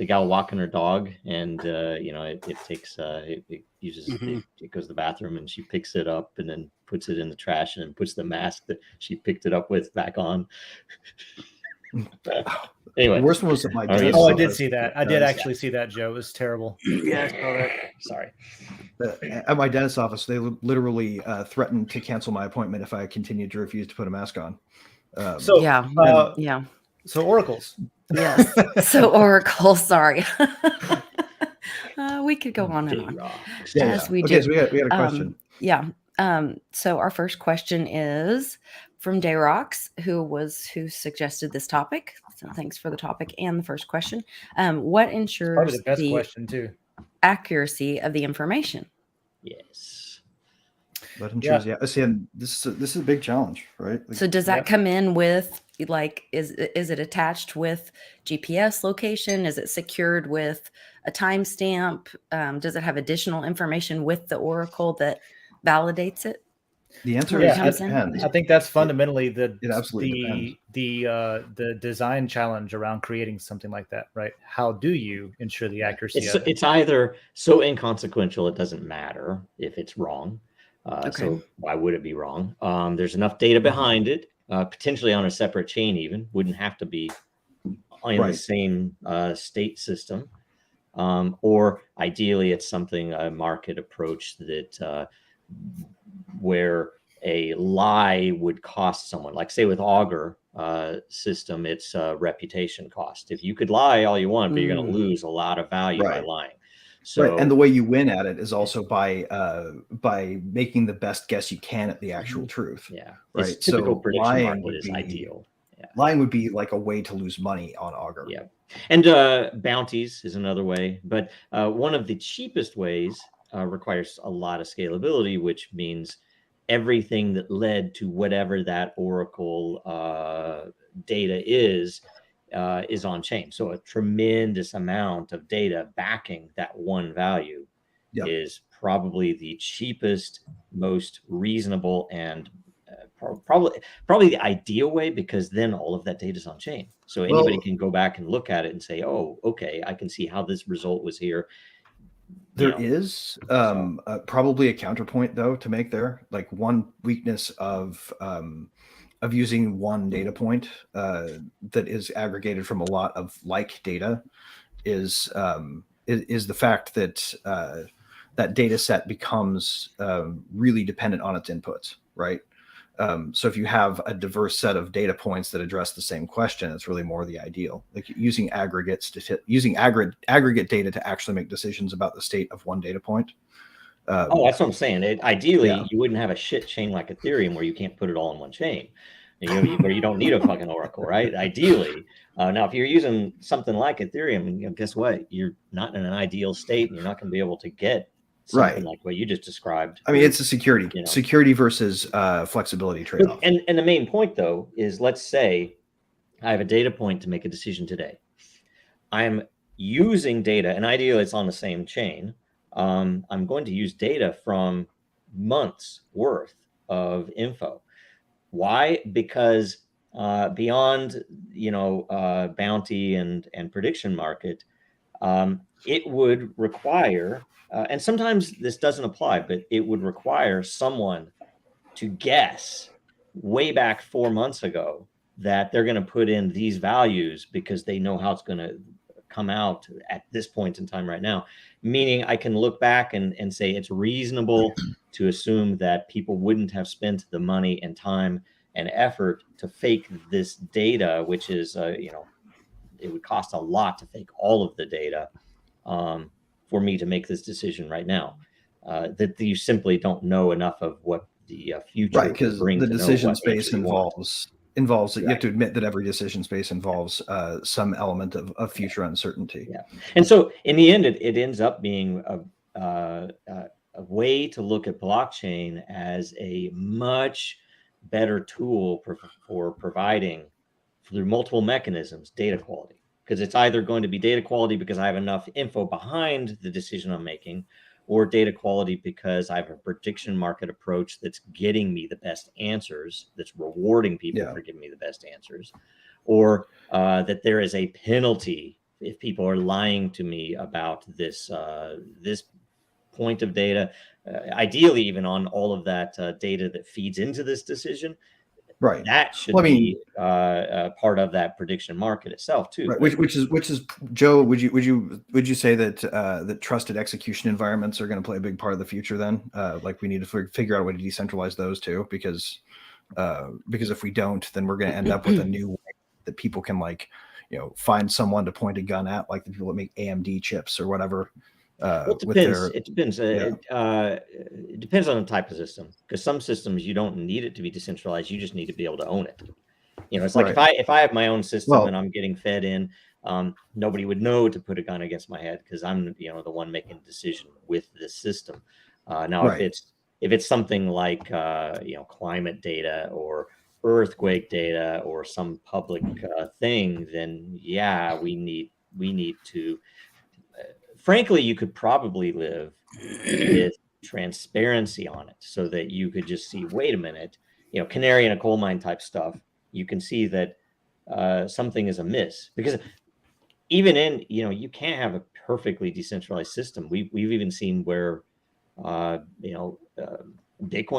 S6: gal
S4: out.
S6: walking her dog, and it takes it uses
S3: Mhm.
S6: it goes to the bathroom, and she picks it up and then puts it in the trash and then puts the mask that she picked it up with back on. Anyway,
S4: The worst one was at my
S6: Oh,
S4: dentist
S5: Oh, I did
S4: office
S5: see that. I did
S4: because,
S5: actually see that, Joe. It was terrible.
S3: Yeah, I saw that.
S6: sorry.
S4: at my dentist office, they literally threatened to cancel my appointment if I continued to refuse to put a mask on.
S5: So
S2: Yeah. Yeah.
S5: So oracles.
S2: Yes. So Oracle, sorry. We could go on and on. As we
S4: Okay,
S2: do.
S4: so we had a question.
S2: Yeah. So our first question is from Dayrox, who suggested this topic. So thanks for the topic and the first question. What
S5: Probably
S2: ensures
S5: the best
S2: the
S5: question too.
S2: accuracy of the information?
S6: Yes.
S4: But ensures, see, and this is a big challenge, right? Like,
S2: So does that come in with, like, is it attached with GPS location? Is it secured with a timestamp? Does it have additional information with the Oracle that validates it?
S4: the answer
S2: Where it
S4: is
S2: comes
S4: it
S2: in?
S4: depends.
S5: I think that's fundamentally
S4: It absolutely depends.
S5: the design challenge around creating something like that, right? How do you ensure the accuracy of it?
S6: It's either so inconsequential it doesn't matter if it's wrong.
S2: Okay.
S6: So why would it be wrong? There's enough data behind it, potentially on a separate chain, even wouldn't have to be in the same state system. Or ideally, it's something a market approach that where a lie would cost someone. Like say with Augur system, it's reputation cost. If you could lie all you want, but you're going to lose a lot of value by lying. So,
S4: and the way you win at it is also by making the best guess you can at the actual truth.
S6: Yeah,
S4: right.
S6: It's typical
S4: So
S6: prediction
S4: lying
S6: market
S4: would
S6: is
S4: be
S6: ideal. Yeah.
S4: Lying would be like a way to lose money on Augur.
S6: Yeah, and bounties is another way, but one of the cheapest ways requires a lot of scalability, which means everything that led to whatever that Oracle data is on chain. So a tremendous amount of data backing that one value is probably the cheapest, most reasonable, and probably the ideal way, because then all of that data is on chain. So anybody can go back and look at it and say, oh, okay, I can see how this result was here.
S4: There is probably a counterpoint though to make there. Like one weakness of using one data point that is aggregated from a lot of like data is the fact that that data set becomes really dependent on its inputs, right? So if you have a diverse set of data points that address the same question, it's really more the ideal. Like using aggregate data to actually make decisions about the state of one data point.
S6: That's what I'm saying. Ideally, you wouldn't have a shit chain like Ethereum where you can't put it all in one chain, where you don't need a fucking Oracle, right? Ideally. Now, if you're using something like Ethereum, guess what? You're not in an ideal state, and you're not going to be able to get something like what you just described.
S4: I mean, it's a security versus flexibility trade-off.
S6: And the main point, though, is let's say I have a data point to make a decision today. I'm using data, and ideally it's on the same chain. I'm going to use data from months worth of info. Why? Because beyond bounty and prediction market, it would require, and sometimes this doesn't apply, but it would require someone to guess way back 4 months ago that they're going to put in these values because they know how it's going to come out at this point in time right now. Meaning I can look back and say it's reasonable to assume that people wouldn't have spent the money and time and effort to fake this data, which is, it would cost a lot to fake all of the data for me to make this decision right now. That you simply don't know enough of what the future,
S4: right? Because the decision space involves you have to admit that every decision space involves some element of future uncertainty.
S6: Yeah, and so in the end, it ends up being a way to look at blockchain as a much better tool for providing through multiple mechanisms data quality, because it's either going to be data quality because I have enough info behind the decision I'm making, or data quality because I have a prediction market approach that's getting me the best answers, that's rewarding people for giving me the best answers, or that there is a penalty if people are lying to me about this this point of data, ideally even on all of that data that feeds into this decision.
S4: Right.
S6: That should be part of that prediction market itself too.
S4: Right. Which is Joe. Would you say that that trusted execution environments are going to play a big part of the future? Then, like we need to figure out a way to decentralize those too, because if we don't, then we're going to end up with a new way that people can find someone to point a gun at, like the people that make AMD chips or whatever.
S6: It depends. It depends. It depends on the type of system, because some systems you don't need it to be decentralized. You just need to be able to own it. It's like if I have my own system and I'm getting fed in, nobody would know to put a gun against my head because I'm the one making the decision with this system. Now, if it's something like climate data or earthquake data or some public thing, then we need to. Frankly, you could probably live with transparency on it so that you could just see, wait a minute, canary in a coal mine type stuff. You can see that something is amiss, because even in, you can't have a perfectly decentralized system. We've even seen where, Bitcoin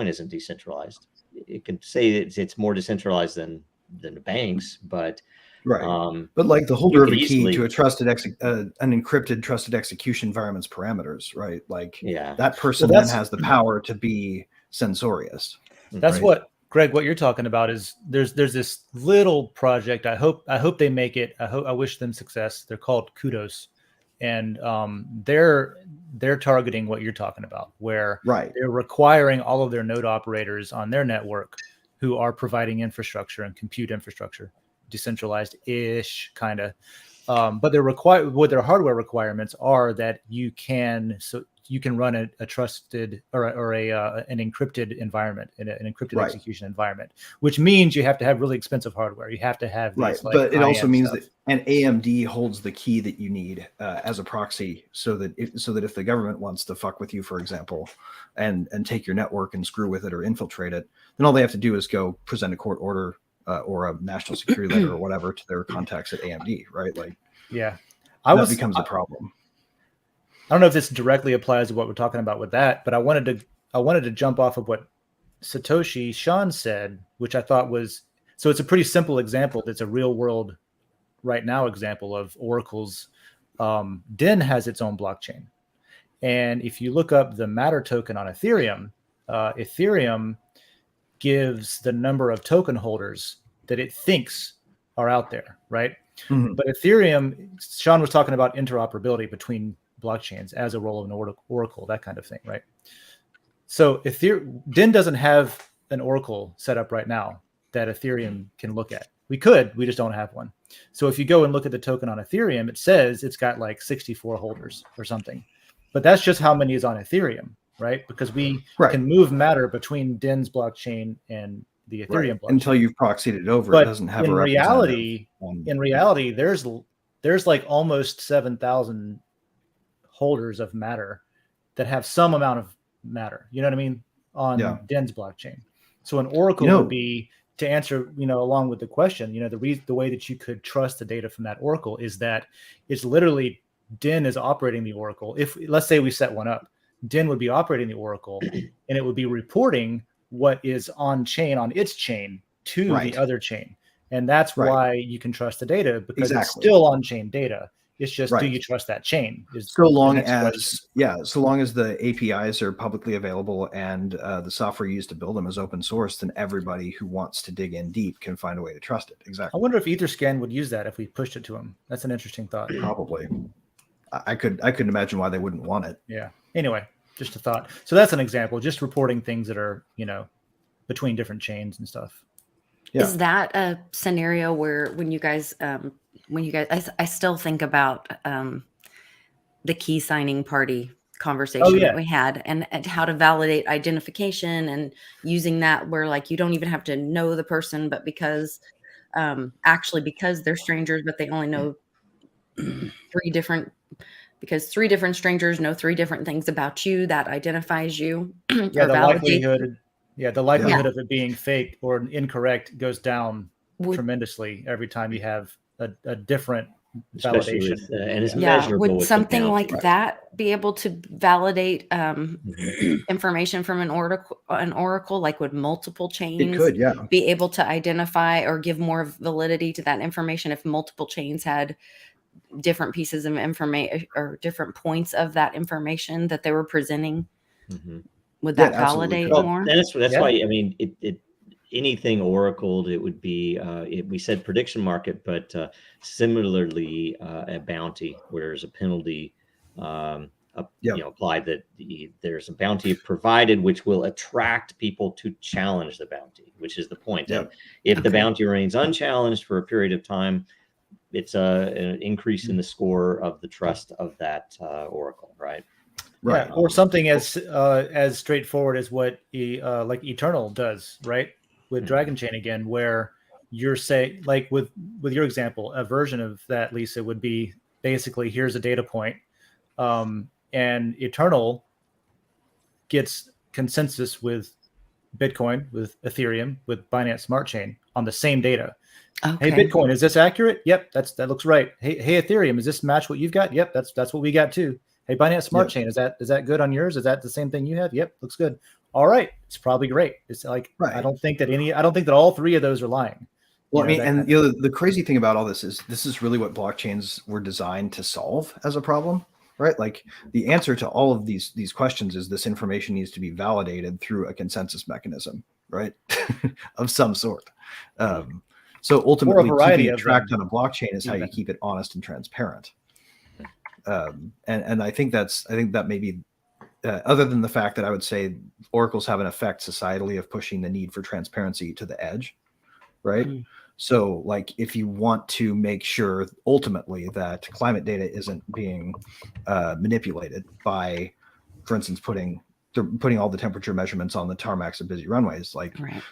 S6: isn't decentralized. It can say it's more decentralized than the banks, but
S4: but like the holder of a key to a an encrypted trusted execution environment's parameters, right? Like that person then has the power to be censorious.
S5: That's what, Greg, what you're talking about is there's this little project. I hope they make it. I wish them success. They're called Kudos, and they're targeting what you're talking about, where they're requiring all of their node operators on their network who are providing infrastructure and compute infrastructure, decentralized-ish kind of, but what their hardware requirements are that you can run a trusted or an encrypted environment, an encrypted execution environment, which means you have to have really expensive hardware. You have to have these,
S4: but it also means that an AMD holds the key that you need as a proxy, so that if the government wants to fuck with you, for example, and take your network and screw with it or infiltrate it, then all they have to do is go present a court order or a national security letter or whatever to their contacts at AMD, right? That becomes a problem.
S5: I don't know if this directly applies to what we're talking about with that, but I wanted to jump off of what Sean said, which I thought was, so it's a pretty simple example. That's a real world right now example of Oracle's DIN has its own blockchain. And if you look up the Matter token on Ethereum, Ethereum gives the number of token holders that it thinks are out there, right? Mm-hmm. But Ethereum, Sean was talking about interoperability between blockchains as a role of an oracle, that kind of thing, right? So DIN doesn't have an oracle set up right now that Ethereum can look at. We just don't have one. So if you go and look at the token on Ethereum, it says it's got like 64 holders or something, but that's just how many is on Ethereum, right? Because we can move Matter between DIN's blockchain and the Ethereum blockchain.
S4: Until you've proxied it over,
S5: but
S4: it doesn't have
S5: in reality, there's like almost 7,000 holders of Matter that have some amount of Matter. You know what I mean? On DIN's blockchain. So an oracle would be, to answer, along with the question, the way that you could trust the data from that oracle is that it's literally DIN is operating the oracle. If, let's say we set one up, DIN would be operating the oracle and it would be reporting what is on chain, on its chain, to the other chain. And that's why you can trust the data, because it's still on chain data. It's just, do you trust that chain?
S4: So long as the APIs are publicly available and the software used to build them is open source, then everybody who wants to dig in deep can find a way to trust it. Exactly.
S5: I wonder if Etherscan would use that if we pushed it to them. That's an interesting thought.
S4: Probably. I couldn't imagine why they wouldn't want it.
S5: Yeah. Anyway, just a thought. So that's an example, just reporting things that are, between different chains and stuff.
S2: Yeah. Is that a scenario where when you guys, I still think about the key signing party conversation that we had, and how to validate identification, and using that where like you don't even have to know the person, but because they're strangers, but they only know 3 different because 3 different strangers know 3 different things about you that identifies you.
S5: Yeah,
S2: or
S5: the
S2: validate.
S5: likelihood of it being fake or incorrect goes down
S2: Would-
S5: tremendously every time you have a different
S6: especially
S5: validation.
S6: with, and it's
S2: Yeah,
S6: measurable.
S2: would
S6: with the
S2: something
S6: bounty.
S2: like that be able to validate
S6: Mhm.
S2: information from an oracle? Like, would multiple
S4: It
S2: chains
S4: could, yeah.
S2: be able to identify or give more validity to that information if multiple chains had different pieces of information or different points of that information that they were presenting?
S6: Mhm.
S2: Would
S4: Yeah,
S2: that
S4: it absolutely
S2: validate
S4: could.
S2: more?
S6: And that's
S5: Yeah.
S6: why, I mean, it anything oracled, it would be we said prediction market, but similarly a bounty where there's a penalty applied, that there's a bounty provided which will attract people to challenge the bounty, which is the point.
S4: Yep.
S6: And if the
S2: Okay.
S6: bounty remains unchallenged for a period of time, it's an increase in the score of the trust of that oracle, right?
S4: Right.
S5: Yeah, or something as straightforward as what like Eternal does, right? With Dragonchain again, where you're saying, like with your example, a version of that, Lisa, would be basically, here's a data point, and Eternal gets consensus with Bitcoin, with Ethereum, with Binance Smart Chain on the same data.
S2: Okay.
S5: Hey, Bitcoin, is this accurate? Yep, that looks right. Hey, Ethereum, is this match what you've got? Yep, that's what we got too. Hey, Binance Smart Chain, is that good on yours? Is that the same thing you have? Yep, looks good. All right, it's probably great. It's like,
S4: Right.
S5: I don't think that all 3 of those are lying.
S4: Well, the crazy thing about all this is really what blockchains were designed to solve as a problem, right? Like, the answer to all of these questions is this information needs to be validated through a consensus mechanism, right? Of some sort. So ultimately, keeping it tracked on a blockchain is how you keep it honest and transparent. And I think that maybe, other than the fact that I would say oracles have an effect societally of pushing the need for transparency to the edge, right? Mm. So, like, if you want to make sure ultimately that climate data isn't being manipulated by, for instance, putting all the temperature measurements on the tarmacs of busy runways, like, right.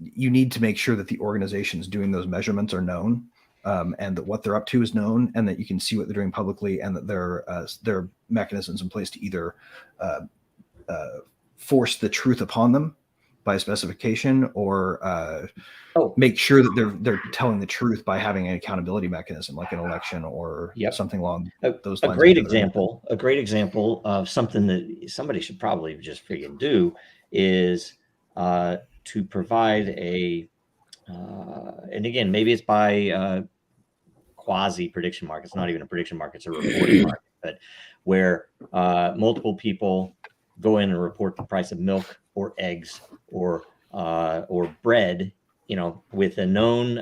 S4: You need to make sure that the organizations doing those measurements are known, and that what they're up to is known, and that you can see what they're doing publicly, and that there are mechanisms in place to either force the truth upon them by specification, or make sure that they're telling the truth by having an accountability mechanism, like an election or something along those lines.
S6: A great example of something that somebody should probably just freaking do is to provide and again, maybe it's by quasi prediction market. It's not even a prediction market; it's a reporting market, but where multiple people go in and report the price of milk or eggs or bread, with a known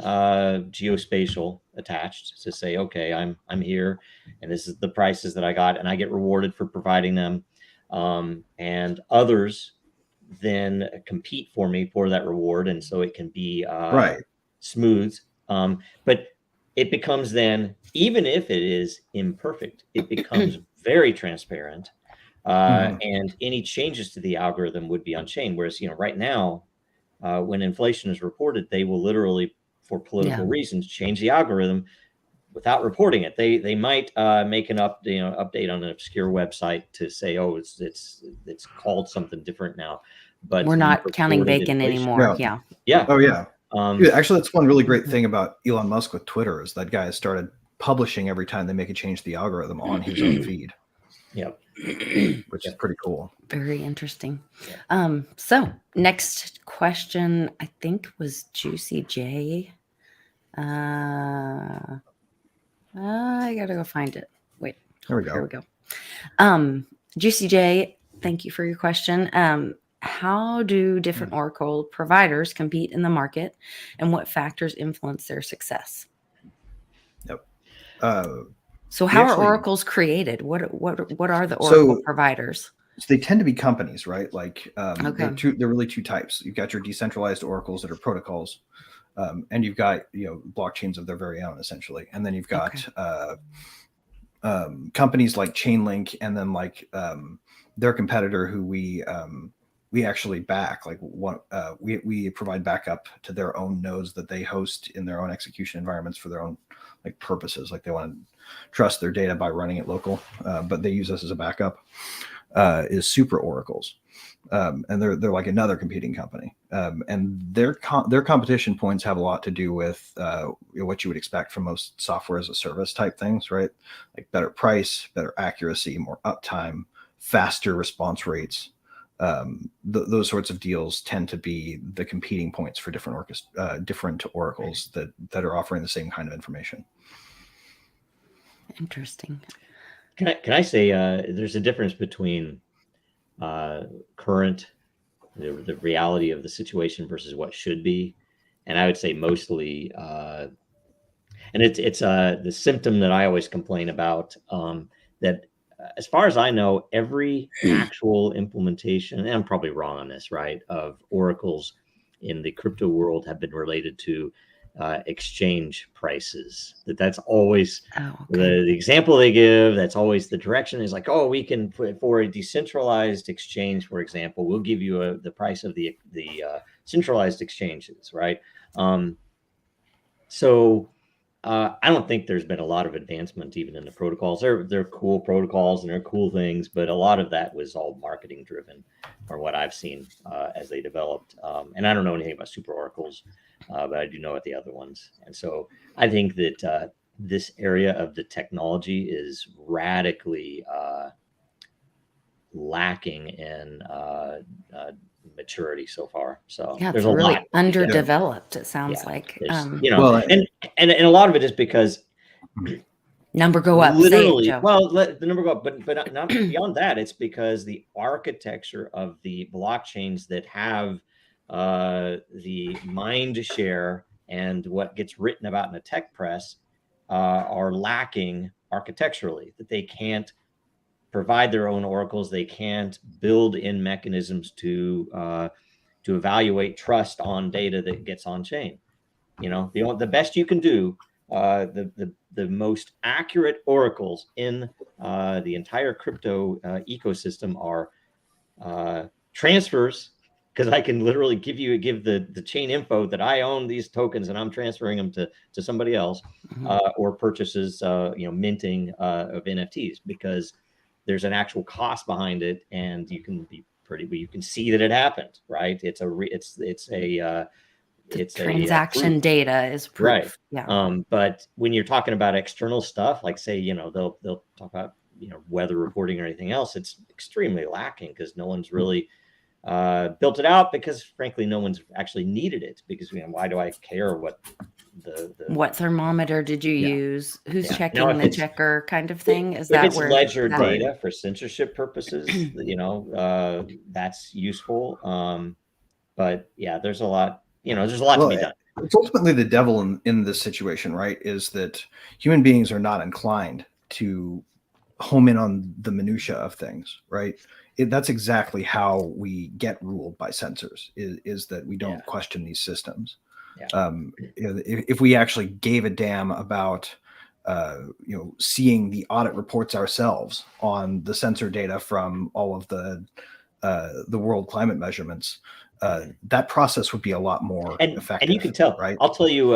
S6: geospatial attached to say, okay, I'm here, and this is the prices that I got, and I get rewarded for providing them, and others then compete for me for that reward, and so it can be smooth. But it becomes then, even if it is imperfect, it becomes very transparent. And any changes to the algorithm would be on chain. Whereas, right now, when inflation is reported, they will literally, for political reasons, change the algorithm without reporting it. They might make an update on an obscure website to say, oh, it's called something different now. But
S2: we're not counting bacon anymore.
S6: Yeah.
S4: Oh yeah. Actually, that's one really great thing about Elon Musk with Twitter, is that guy has started publishing every time they make a change to the algorithm on his own feed.
S6: Yep.
S4: Which is pretty cool.
S2: Very interesting. So next question, I think, was Juicy J. I gotta go find it. Wait.
S4: There we go.
S2: Here we go. Juicy J, thank you for your question. How do different Oracle providers compete in the market, and what factors influence their success?
S4: Yep.
S2: So how are oracles created? What are the Oracle providers?
S4: So they tend to be companies, right? Like they're really 2 types. You've got your decentralized oracles that are protocols, and you've got blockchains of their very own, essentially. And then you've got companies like Chainlink, and then like their competitor, who we we actually back like what we provide backup to their own nodes that they host in their own execution environments for their own like purposes. Like they want to trust their data by running it local, but they use us as a backup. Is Super Oracles, and they're like another competing company, and their competition points have a lot to do with what you would expect from most software as a service type things, right? Like better price, better accuracy, more uptime, faster response rates. Those sorts of deals tend to be the competing points for different oracles that are offering the same kind of information.
S2: Interesting.
S6: Can I say there's a difference between current, the reality of the situation versus what should be, and I would say mostly, and it's the symptom that I always complain about, that as far as I know, every actual implementation, and I'm probably wrong on this, right, of oracles in the crypto world have been related to exchange prices. That's always the example they give. That's always the direction is like, oh, we can put for a decentralized exchange, for example, we'll give you the price of the centralized exchanges, right? So I don't think there's been a lot of advancement even in the protocols. They're cool protocols and they're cool things, but a lot of that was all marketing driven, from what I've seen as they developed. And I don't know anything about super oracles, but I do know about the other ones. And so I think that this area of the technology is radically lacking in maturity so far. So
S2: Yeah,
S6: there's
S2: it's
S6: a
S2: really
S6: lot
S2: underdeveloped. It sounds like
S6: you know, and a lot of it is because
S2: number go up.
S6: Literally,
S2: say it, Joe.
S6: well, let the number go up, but not beyond that. It's because the architecture of the blockchains that have the mind share and what gets written about in the tech press are lacking architecturally. That they can't provide their own oracles. They can't build in mechanisms to evaluate trust on data that gets on chain. You know, the best you can do, the most accurate oracles in the entire crypto ecosystem are transfers, because I can literally give the chain info that I own these tokens and I'm transferring them to somebody else, or purchases, minting of NFTs, because there's an actual cost behind it, and you can see that it happened, right? It's
S2: transaction data is proof.
S6: Right.
S2: Yeah.
S6: But when you're talking about external stuff, like say, they'll talk about, weather reporting or anything else, it's extremely lacking because no one's really built it out, because frankly, no one's actually needed it, because why do I care what
S2: what thermometer did you use? Who's checking the checker kind of thing? Is
S6: if
S2: that
S6: it's
S2: where
S6: ledger data for censorship purposes, that's useful. But yeah, there's a lot, there's a lot to be done.
S4: It's ultimately the devil in this situation, right? Is that human beings are not inclined to home in on the minutia of things, right? That's exactly how we get ruled by censors, is that we don't question these systems. If we actually gave a damn about seeing the audit reports ourselves on the sensor data from all of the world climate measurements, that process would be a lot more effective.
S6: And you can tell,
S4: right?
S6: I'll tell you,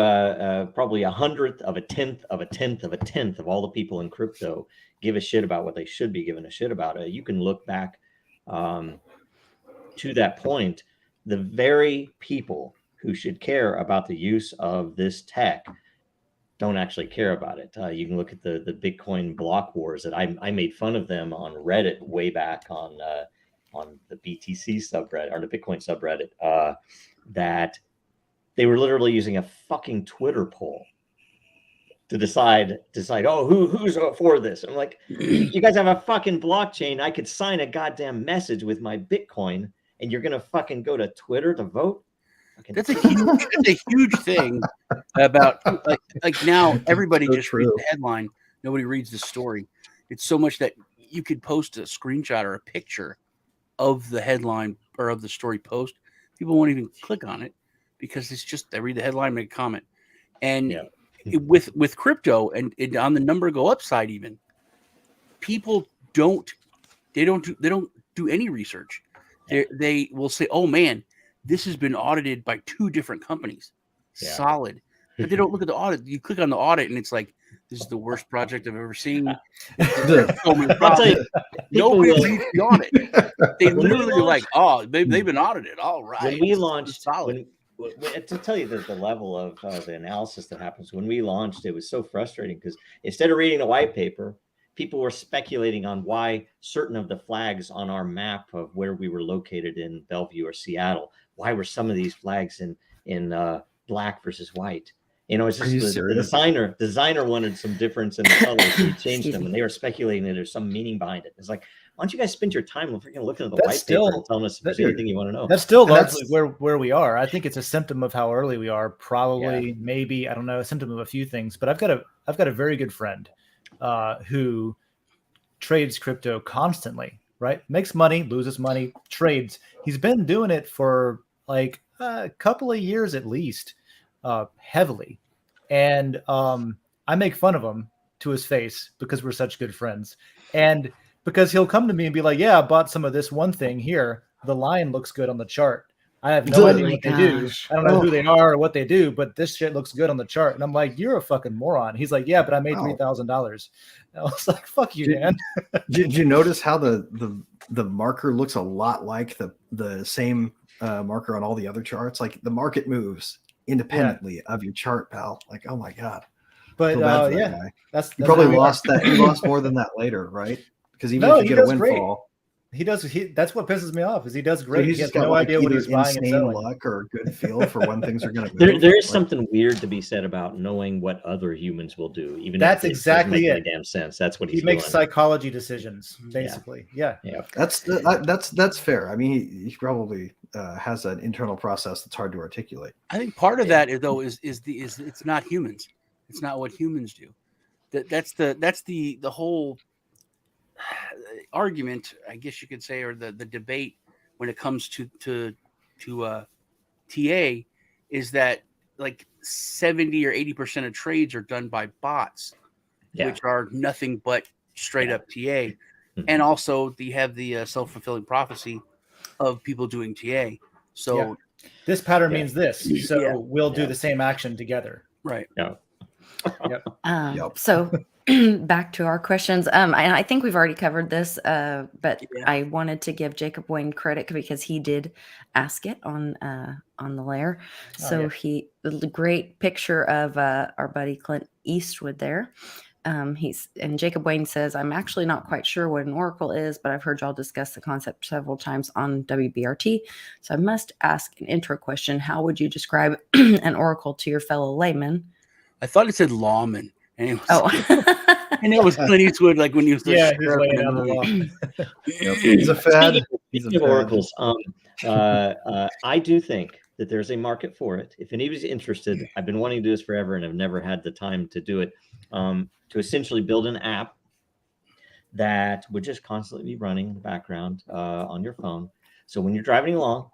S6: probably 1/100 of a tenth of a tenth of a tenth of all the people in crypto give a shit about what they should be giving a shit about. You can look back to that point. The very people who should care about the use of this tech don't actually care about it. You can look at the Bitcoin block wars that I made fun of them on Reddit way back on the BTC subreddit, or the Bitcoin subreddit, that they were literally using a fucking Twitter poll to decide, oh, who's for this? I'm like, you guys have a fucking blockchain. I could sign a goddamn message with my Bitcoin, and you're gonna fucking go to Twitter to vote?
S3: That's a huge thing about like now everybody just reads the headline. Nobody reads the story. It's so much that you could post a screenshot or a picture of the headline or of the story post. People won't even click on it because it's just, they read the headline, make a comment. And with crypto and on the number go upside, even people don't do any research. they will say, "Oh man, this has been audited by 2 different companies."
S6: Yeah.
S3: Solid. But they don't look at the audit. You click on the audit and it's like, this is the worst project I've ever seen. So many
S6: I'll tell you,
S3: problems.
S6: people
S3: Nobody
S6: will-
S3: reads the audit. They
S6: When we
S3: literally are like,
S6: launched-
S3: oh, they've been audited. All right.
S6: when we
S3: It's
S6: launched,
S3: solid.
S6: to tell you the level of the analysis that happens when we launched, it was so frustrating because instead of reading the white paper, people were speculating on why certain of the flags on our map of where we were located in Bellevue or Seattle, why were some of these flags in black versus white? You know, it's just the designer wanted some difference in the colors. He changed them, and they were speculating that there's some meaning behind it. It's like, why don't you guys spend your time freaking looking at the white paper and telling us if there's anything you want to know?
S5: That's still largely where we are. I think it's a symptom of how early we are. Probably, maybe, I don't know, a symptom of a few things. But I've got a very good friend who trades crypto constantly. Right, makes money, loses money, trades. He's been doing it for like a couple of years at least, heavily. And I make fun of him to his face because we're such good friends. And because he'll come to me and be like, yeah, I bought some of this one thing here. The line looks good on the chart. I have no idea what they do. I don't know who they are or what they do, but this shit looks good on the chart. And I'm like, you're a fucking moron. He's like, yeah, but I made $3,000. I was like, fuck you, man.
S4: Did you notice how the marker looks a lot like the same marker on all the other charts? Like the market moves independently of your chart, pal. Like, oh my God.
S5: But
S4: that's you probably lost that. You lost more than that later, right? Because even if you get a windfall,
S5: that's what pisses me off is he does great.
S4: So
S5: he has no idea what he's buying and selling.
S4: Luck or good feel for when things are going to move.
S6: There is something weird to be said about knowing what other humans will do. Even
S5: that's
S6: if
S5: exactly
S6: it. Damn sense. That's what he
S5: makes
S6: doing.
S5: Psychology decisions, basically. Yeah.
S4: That's fair. I mean, he probably has an internal process that's hard to articulate.
S3: I think part of that is it's not humans. It's not what humans do. That's the whole argument, I guess you could say, or the debate when it comes to TA is that like 70 or 80% of trades are done by bots, which are nothing but straight up TA. And also you have the self-fulfilling prophecy of people doing TA. So
S5: this pattern means this. So we'll do the same action together.
S3: Right.
S2: So back to our questions. And I think we've already covered this, but I wanted to give Jacob Wayne credit because he did ask it on the layer. So the great picture of our buddy Clint Eastwood there. And Jacob Wayne says, I'm actually not quite sure what an oracle is, but I've heard y'all discuss the concept several times on WBRT. So I must ask an intro question. How would you describe an oracle to your fellow layman?
S3: I thought it said lawman. And it was, and it was Clint Eastwood, like when he was
S5: he's laying down the law.
S4: He's a fad.
S6: Speaking of oracles, I do think that there's a market for it. If anybody's interested, I've been wanting to do this forever and I've never had the time to do it. To essentially build an app that would just constantly be running in the background on your phone. So when you're driving along,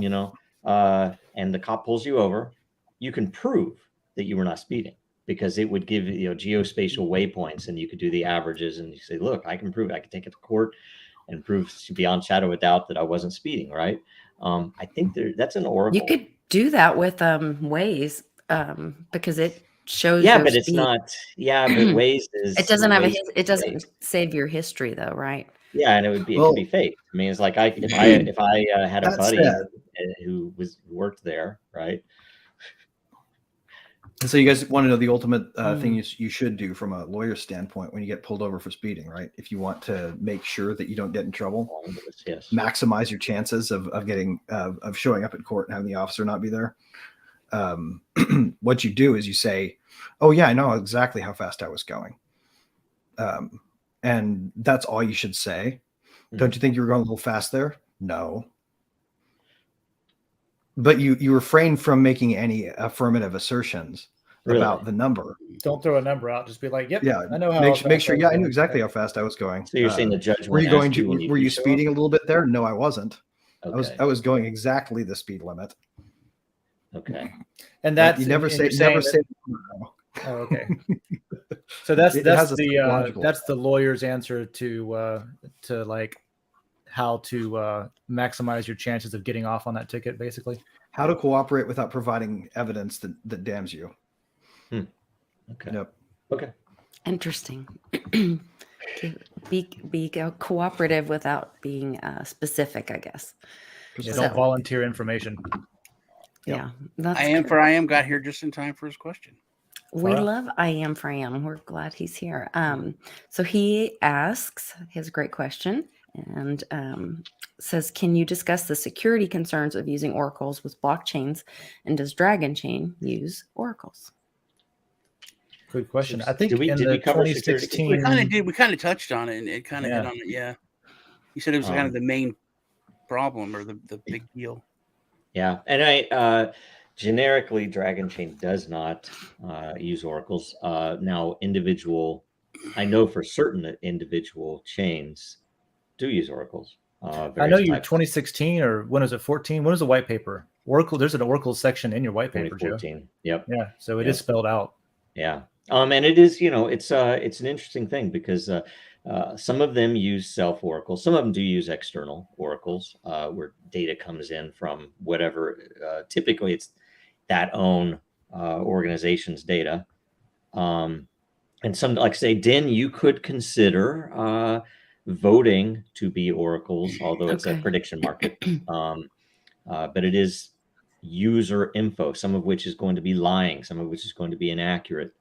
S6: you know, and the cop pulls you over, you can prove that you were not speeding because it would give geospatial waypoints, and you could do the averages, and you say, "Look, I can prove it. I can take it to court and prove beyond shadow of doubt that I wasn't speeding." Right? I think that's an oracle.
S2: You could do that with Waze because it shows.
S6: Yeah, but it's not. Yeah, but Waze is.
S2: It doesn't it doesn't save your history though, right?
S6: Yeah, and it could be fake. I mean, it's like if I had a buddy who worked there, right?
S4: So you guys want to know the ultimate thing you should do from a lawyer standpoint when you get pulled over for speeding, right? If you want to make sure that you don't get in trouble, maximize your chances of getting of showing up at court and having the officer not be there. What you do is you say, "Oh yeah, I know exactly how fast I was going," and that's all you should say. Don't you think you were going a little fast there? No. But you refrain from making any affirmative assertions about the number.
S5: Don't throw a number out. Just be like, "Yep,
S4: yeah,
S5: I know how."
S4: Make sure. Yeah, I knew exactly how fast I was going.
S6: So you're saying the judge?
S4: Were you speeding a little bit there? No, I wasn't. Okay. I was going exactly the speed limit.
S6: Okay.
S5: And that's
S4: you never say.
S5: Oh, okay. So that's the lawyer's answer to like how to maximize your chances of getting off on that ticket, basically.
S4: How to cooperate without providing evidence that damns you.
S6: Okay.
S4: Yep.
S6: Okay.
S2: Interesting. Be cooperative without being specific, I guess.
S5: Yeah,
S2: So-
S5: don't volunteer information.
S2: Yeah, that's
S3: I am
S2: good.
S3: for I am got here just in time for his question.
S2: We
S5: Farah?
S2: love I am for I am. We're glad he's here. So he asks his great question and says, can you discuss the security concerns of using oracles with blockchains, and does Dragonchain use oracles?
S5: Good question. I think
S6: Did we
S5: in
S6: cover
S5: the
S6: security?
S5: 2016,
S3: We kind of did. We kind of touched on it, and it kind of hit
S5: Yeah.
S3: on it. Yeah, you said it was kind of the main problem or the big deal.
S6: Yeah, and I generically Dragonchain does not use oracles. Now, I know for certain that individual chains do use oracles.
S5: I know
S6: various
S5: you
S6: types.
S5: 2016 or when was it 14? When was the white paper? Oracle. There's an Oracle section in your white paper, Joe.
S6: 2014. Yep.
S5: Yeah, so it
S6: Yeah.
S5: is spelled out.
S6: Yeah. And it is, it's an interesting thing because some of them use self oracles. Some of them do use external oracles where data comes in from whatever. Typically, it's that own organization's data. And some, like say, DIN, you could consider voting to be oracles, although it's a
S2: Okay.
S6: prediction market. But it is user info, some of which is going to be lying, some of which is going to be inaccurate.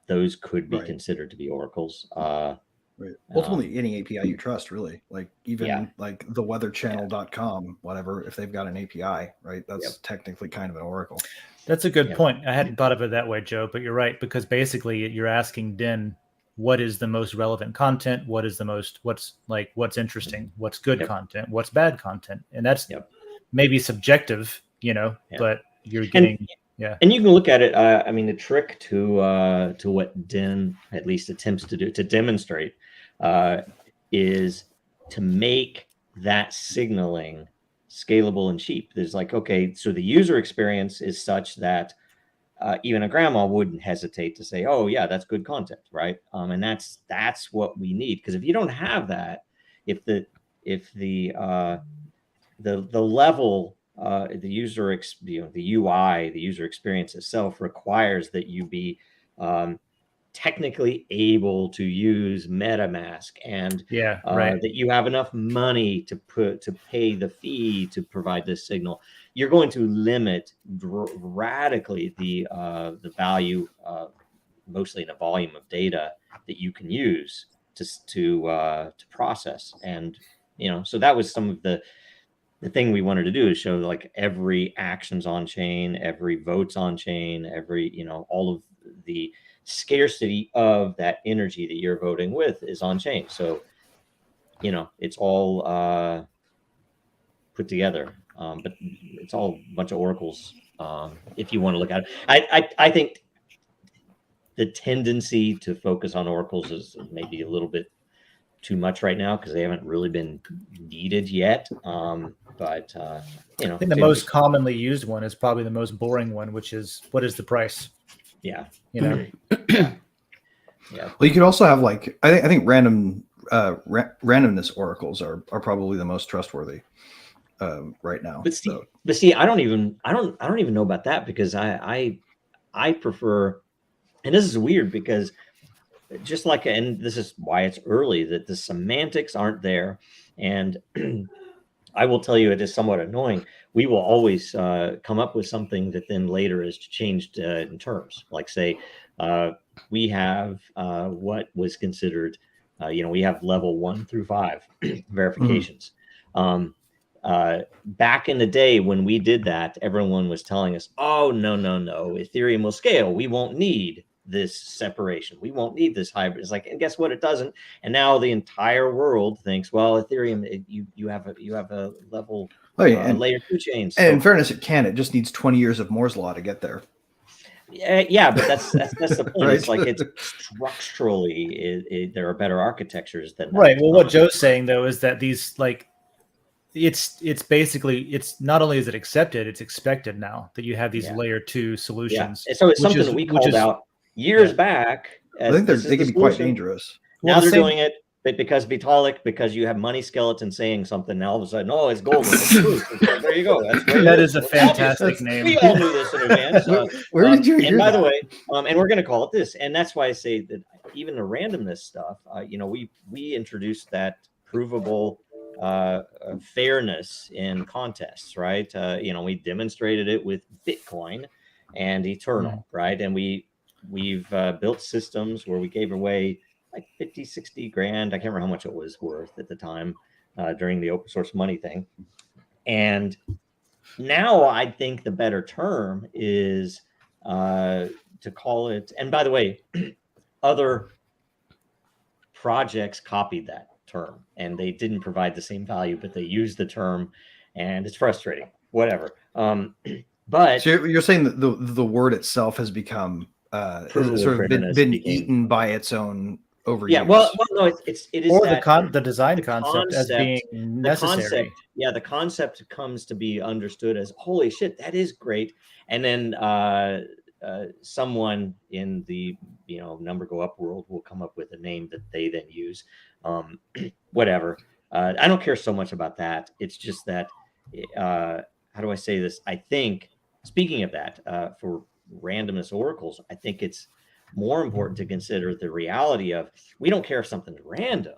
S6: Those could be
S4: Right.
S6: considered to be oracles.
S4: Right. Ultimately, any API you trust, really, like even like the weatherchannel.com, whatever, if they've got an API, right, that's technically kind of an oracle.
S5: That's a good point. I hadn't thought of it that way, Joe, but you're right, because basically you're asking DIN what is the most relevant content, what's interesting, what's good content, what's bad content. And that's maybe subjective, but you're getting
S6: And you can look at it. I mean, the trick to what DIN at least attempts to do to demonstrate is to make that signaling scalable and cheap. There's like, okay, so the user experience is such that even a grandma wouldn't hesitate to say, "Oh, yeah, that's good content," right? And that's what we need, because if you don't have that, if the level, the user, the UI, the user experience itself requires that you be technically able to use MetaMask, and that you have enough money to pay the fee to provide this signal, you're going to limit radically the value, mostly in a volume of data that you can use to process. And so that was some of the thing we wanted to do, is show like every action's on chain, every vote's on chain, every all of the scarcity of that energy that you're voting with is on chain. So it's all put together, but it's all a bunch of oracles if you want to look at it. I think the tendency to focus on oracles is maybe a little bit too much right now, because they haven't really been needed yet. But I
S5: think the most commonly used one is probably the most boring one, which is, what is the price?
S6: Yeah.
S5: Yeah.
S4: Well, you could also have like I think randomness oracles are probably the most trustworthy right now.
S6: But see, I don't even know about that, because I prefer, and this is weird because just like, and this is why it's early, that the semantics aren't there. And I will tell you, it is somewhat annoying. We will always come up with something that then later is changed in terms. Like say, we have what was considered, we have level 1 through 5 verifications. Back in the day when we did that, everyone was telling us, oh, no, Ethereum will scale. We won't need this separation. We won't need this hybrid. It's like, and guess what? It doesn't. And now the entire world thinks, well, Ethereum, you have a level layer 2 chains. So,
S4: and in fairness, it can. It just needs 20 years of Moore's law to get there.
S6: Yeah, but that's the point.
S4: Right.
S6: It's like, it's structurally, there are better architectures than that.
S5: Right. Well, what Joe's saying though is that these it's basically, it's not only is it accepted, it's expected now that you have these layer 2 solutions.
S6: Yeah. So it's something that we called out years back.
S4: I think they can be quite dangerous.
S6: Now they're doing it. But because Vitalik, because you have money skeleton saying something, now all of a sudden, oh, it's golden. It's proof. There you go. That's great.
S5: That is a
S6: It's
S5: fantastic
S6: obvious.
S5: name.
S6: We all knew this in advance.
S4: Where did you hear
S6: And by
S4: that?
S6: the way, and we're going to call it this, and that's why I say that even the randomness stuff, we introduced that provable fairness in contests, right? We demonstrated it with Bitcoin and Eternal, right? And we've built systems where we gave away like 50, 60 grand. I can't remember how much it was worth at the time during the open source money thing. And now I think the better term is to call it, and by the way, other projects copied that term and they didn't provide the same value, but they used the term, and it's frustrating, whatever. But
S4: so you're saying that the word itself has become sort of been eaten by its own overuse.
S6: Yeah, well, no, it is
S5: or
S6: that
S5: the design concept as being necessary.
S6: The concept comes to be understood as, holy shit, that is great. And then someone in the number go up world will come up with a name that they then use. Whatever. I don't care so much about that. It's just that how do I say this? I think, speaking of that, for randomness oracles, I think it's more important to consider the reality of, we don't care if something's random.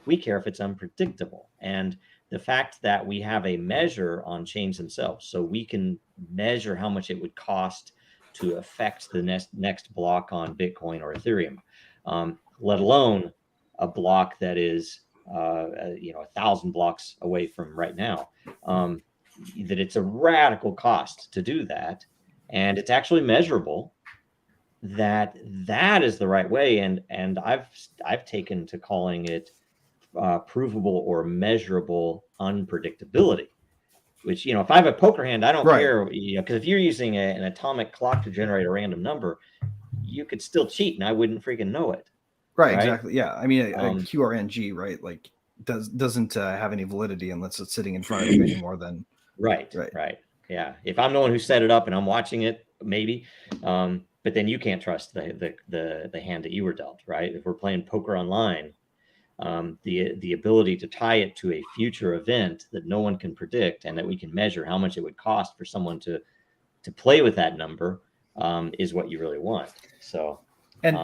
S6: We care if it's unpredictable. And the fact that we have a measure on chains themselves, so we can measure how much it would cost to affect the next block on Bitcoin or Ethereum, let alone a block that is 1,000 blocks away from right now, that it's a radical cost to do that. And it's actually measurable. That is the right way, and I've taken to calling it provable or measurable unpredictability. Which, if I have a poker hand, I don't care, because if you're using an atomic clock to generate a random number, you could still cheat, and I wouldn't freaking know it.
S4: Right? Exactly. Yeah. I mean, a QRNG, right? Like doesn't have any validity unless it's sitting in front of you any more than
S6: right. Yeah. If I'm the one who set it up and I'm watching it, maybe. But then you can't trust the hand that you were dealt, right? If we're playing poker online, the ability to tie it to a future event that no one can predict and that we can measure how much it would cost for someone to play with that number is what you really want. So,
S5: and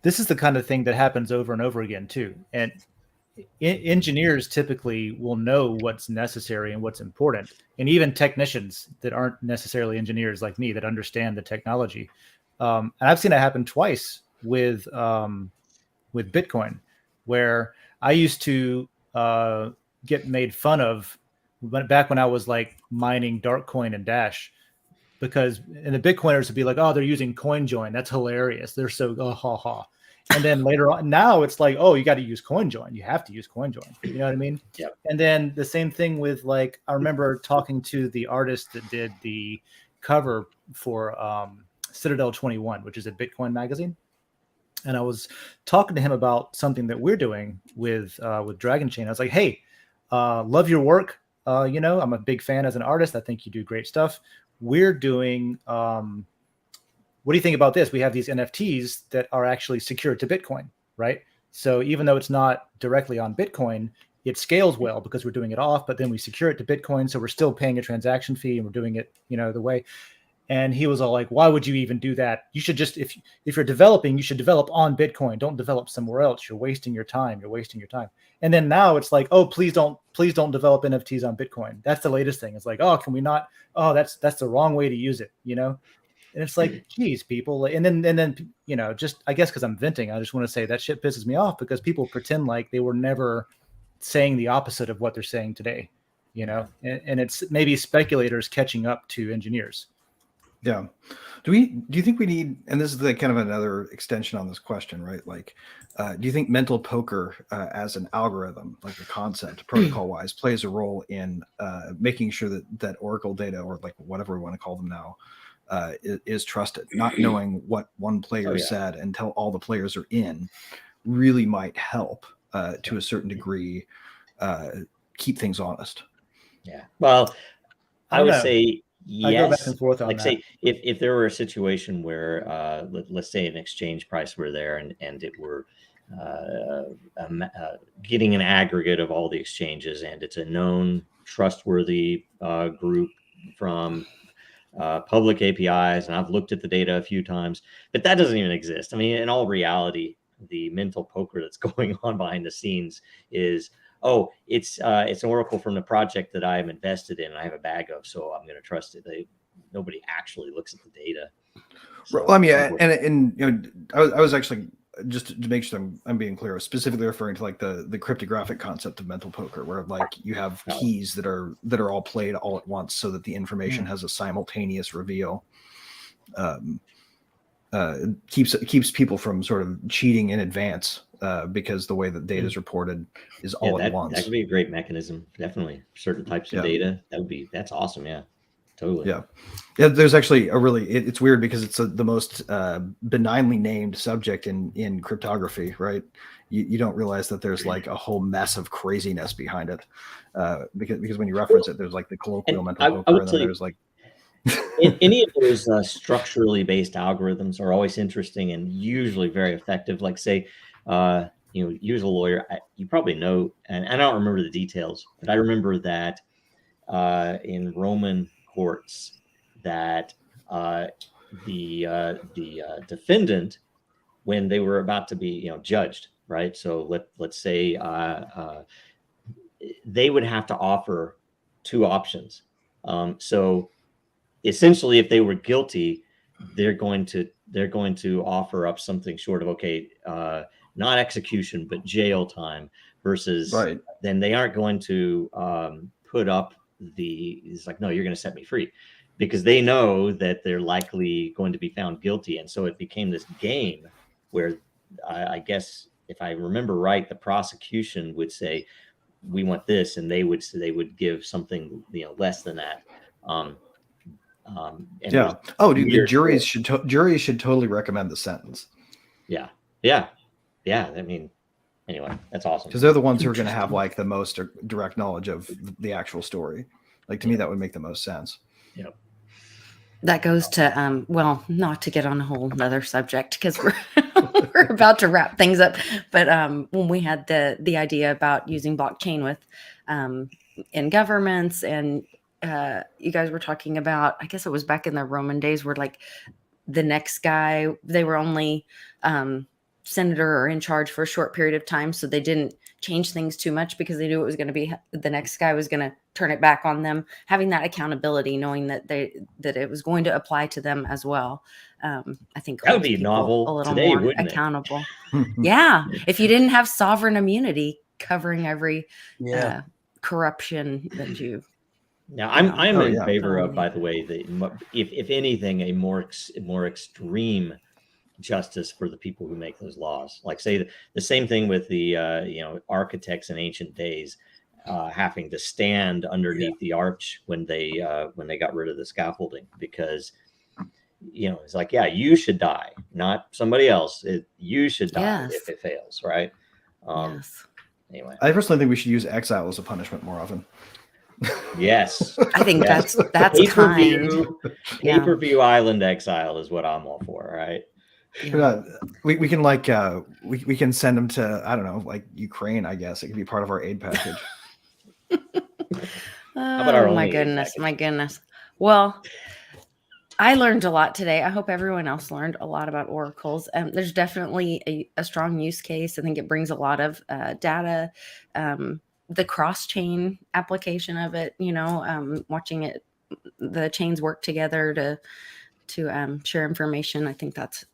S5: this is the kind of thing that happens over and over again too. And engineers typically will know what's necessary and what's important, and even technicians that aren't necessarily engineers like me that understand the technology. And I've seen it happen twice with Bitcoin, where I used to get made fun of back when I was like mining Darkcoin and Dash, because and the Bitcoiners would be like, oh, they're using CoinJoin. That's hilarious. They're so ha ha. And then later on, now it's like, oh, you got to use CoinJoin. You have to use CoinJoin. You know what I mean?
S6: Yeah.
S5: And then the same thing with, like, I remember talking to the artist that did the cover for Citadel 21, which is a Bitcoin magazine. And I was talking to him about something that we're doing with Dragonchain. I was like, hey, love your work. I'm a big fan as an artist. I think you do great stuff. We're doing what do you think about this? We have these NFTs that are actually secured to Bitcoin, right? So even though it's not directly on Bitcoin, it scales well because we're doing it off, but then we secure it to Bitcoin. So we're still paying a transaction fee and we're doing it, the way. And he was all like, why would you even do that? You should just, if you're developing, you should develop on Bitcoin. Don't develop somewhere else. You're wasting your time. And then now it's like, oh, please don't develop NFTs on Bitcoin. That's the latest thing. It's like, oh, can we not? Oh, that's the wrong way to use it, And it's like, geez, people. And then just, I guess because I'm venting, I just want to say that shit pisses me off because people pretend like they were never saying the opposite of what they're saying today, and it's maybe speculators catching up to engineers.
S4: Yeah. Do you think we need, and this is the kind of another extension on this question, right? Like, do you think mental poker as an algorithm, like a concept, protocol wise, plays a role in making sure that Oracle data, or like whatever we want to call them now, is trusted? Not knowing what one player said until all the players are in really might help to a certain degree keep things honest.
S6: Yeah. Well, I would say yes.
S5: I go back and forth on
S6: like
S5: that.
S6: Say if there were a situation where let's say an exchange price were there and it were getting an aggregate of all the exchanges, and it's a known, trustworthy group from public APIs. And I've looked at the data a few times, but that doesn't even exist. I mean, in all reality, the mental poker that's going on behind the scenes is, oh, it's an oracle from the project that I'm invested in and I have a bag of, so I'm going to trust it. Nobody actually looks at the data. So,
S4: well, I mean, and you know, I was actually, just to make sure I'm being clear, I was specifically referring to like the cryptographic concept of mental poker, where like you have keys that are all played all at once, so that the information has a simultaneous reveal. Keeps people from sort of cheating in advance, because the way that data is reported is all at once.
S6: That could be a great mechanism. Definitely, certain types of data. That's awesome. Yeah. Totally.
S4: Yeah. There's actually it's weird because it's the most benignly named subject in cryptography, right? You don't realize that there's like a whole mess of craziness behind it, because when you reference it, there's like the colloquial mental poker, and then there's like
S6: any of those structurally based algorithms are always interesting and usually very effective. Like say, you as a lawyer, you probably know, and I don't remember the details, but I remember that in Roman courts that the defendant, when they were about to be judged, right? So let's say they would have to offer two options. So essentially, if they were guilty, they're going to offer up something short of not execution but jail time, versus then they aren't going to put up it's like, no, you're going to set me free, because they know that they're likely going to be found guilty. And so it became this game where I guess if I remember right, the prosecution would say, we want this, and they would give something less than that.
S4: Yeah. Oh, dude, the juries should totally recommend the sentence.
S6: Yeah. I mean, anyway, that's awesome,
S4: because they're the ones who are going to have like the most direct knowledge of the actual story. Like, to me, that would make the most sense.
S6: Yep.
S2: That goes to well, not to get on a whole other subject, because we're about to wrap things up. But when we had the idea about using blockchain with in governments, and you guys were talking about, I guess it was back in the Roman days, where like the next guy, they were only senator or in charge for a short period of time, so they didn't change things too much because they knew it was going to be the next guy was going to turn it back on them. Having that accountability, knowing that it was going to apply to them as well, I think
S6: that would be novel
S2: a little
S6: today,
S2: more
S6: wouldn't
S2: accountable. Yeah, if you didn't have sovereign immunity covering every corruption that you.
S6: Now, I'm in favor of, by the way, if anything, a more extreme justice for the people who make those laws. Like say the same thing with the architects in ancient days having to stand underneath the arch when they got rid of the scaffolding, because it's like, you should die, not somebody else. You should die if it fails, right? Anyway,
S4: I personally think we should use exile as a punishment more often.
S6: Yes,
S2: I think that's kind.
S6: Pay-per-view island exile is what I'm all for, right?
S4: Yeah. We can like we can send them to, I don't know, like Ukraine. I guess it could be part of our aid package.
S6: How about our
S2: my goodness. Well, I learned a lot today. I hope everyone else learned a lot about oracles. There's definitely a strong use case. I think it brings a lot of data. The cross-chain application of it, watching the chains work together to share information. I think that's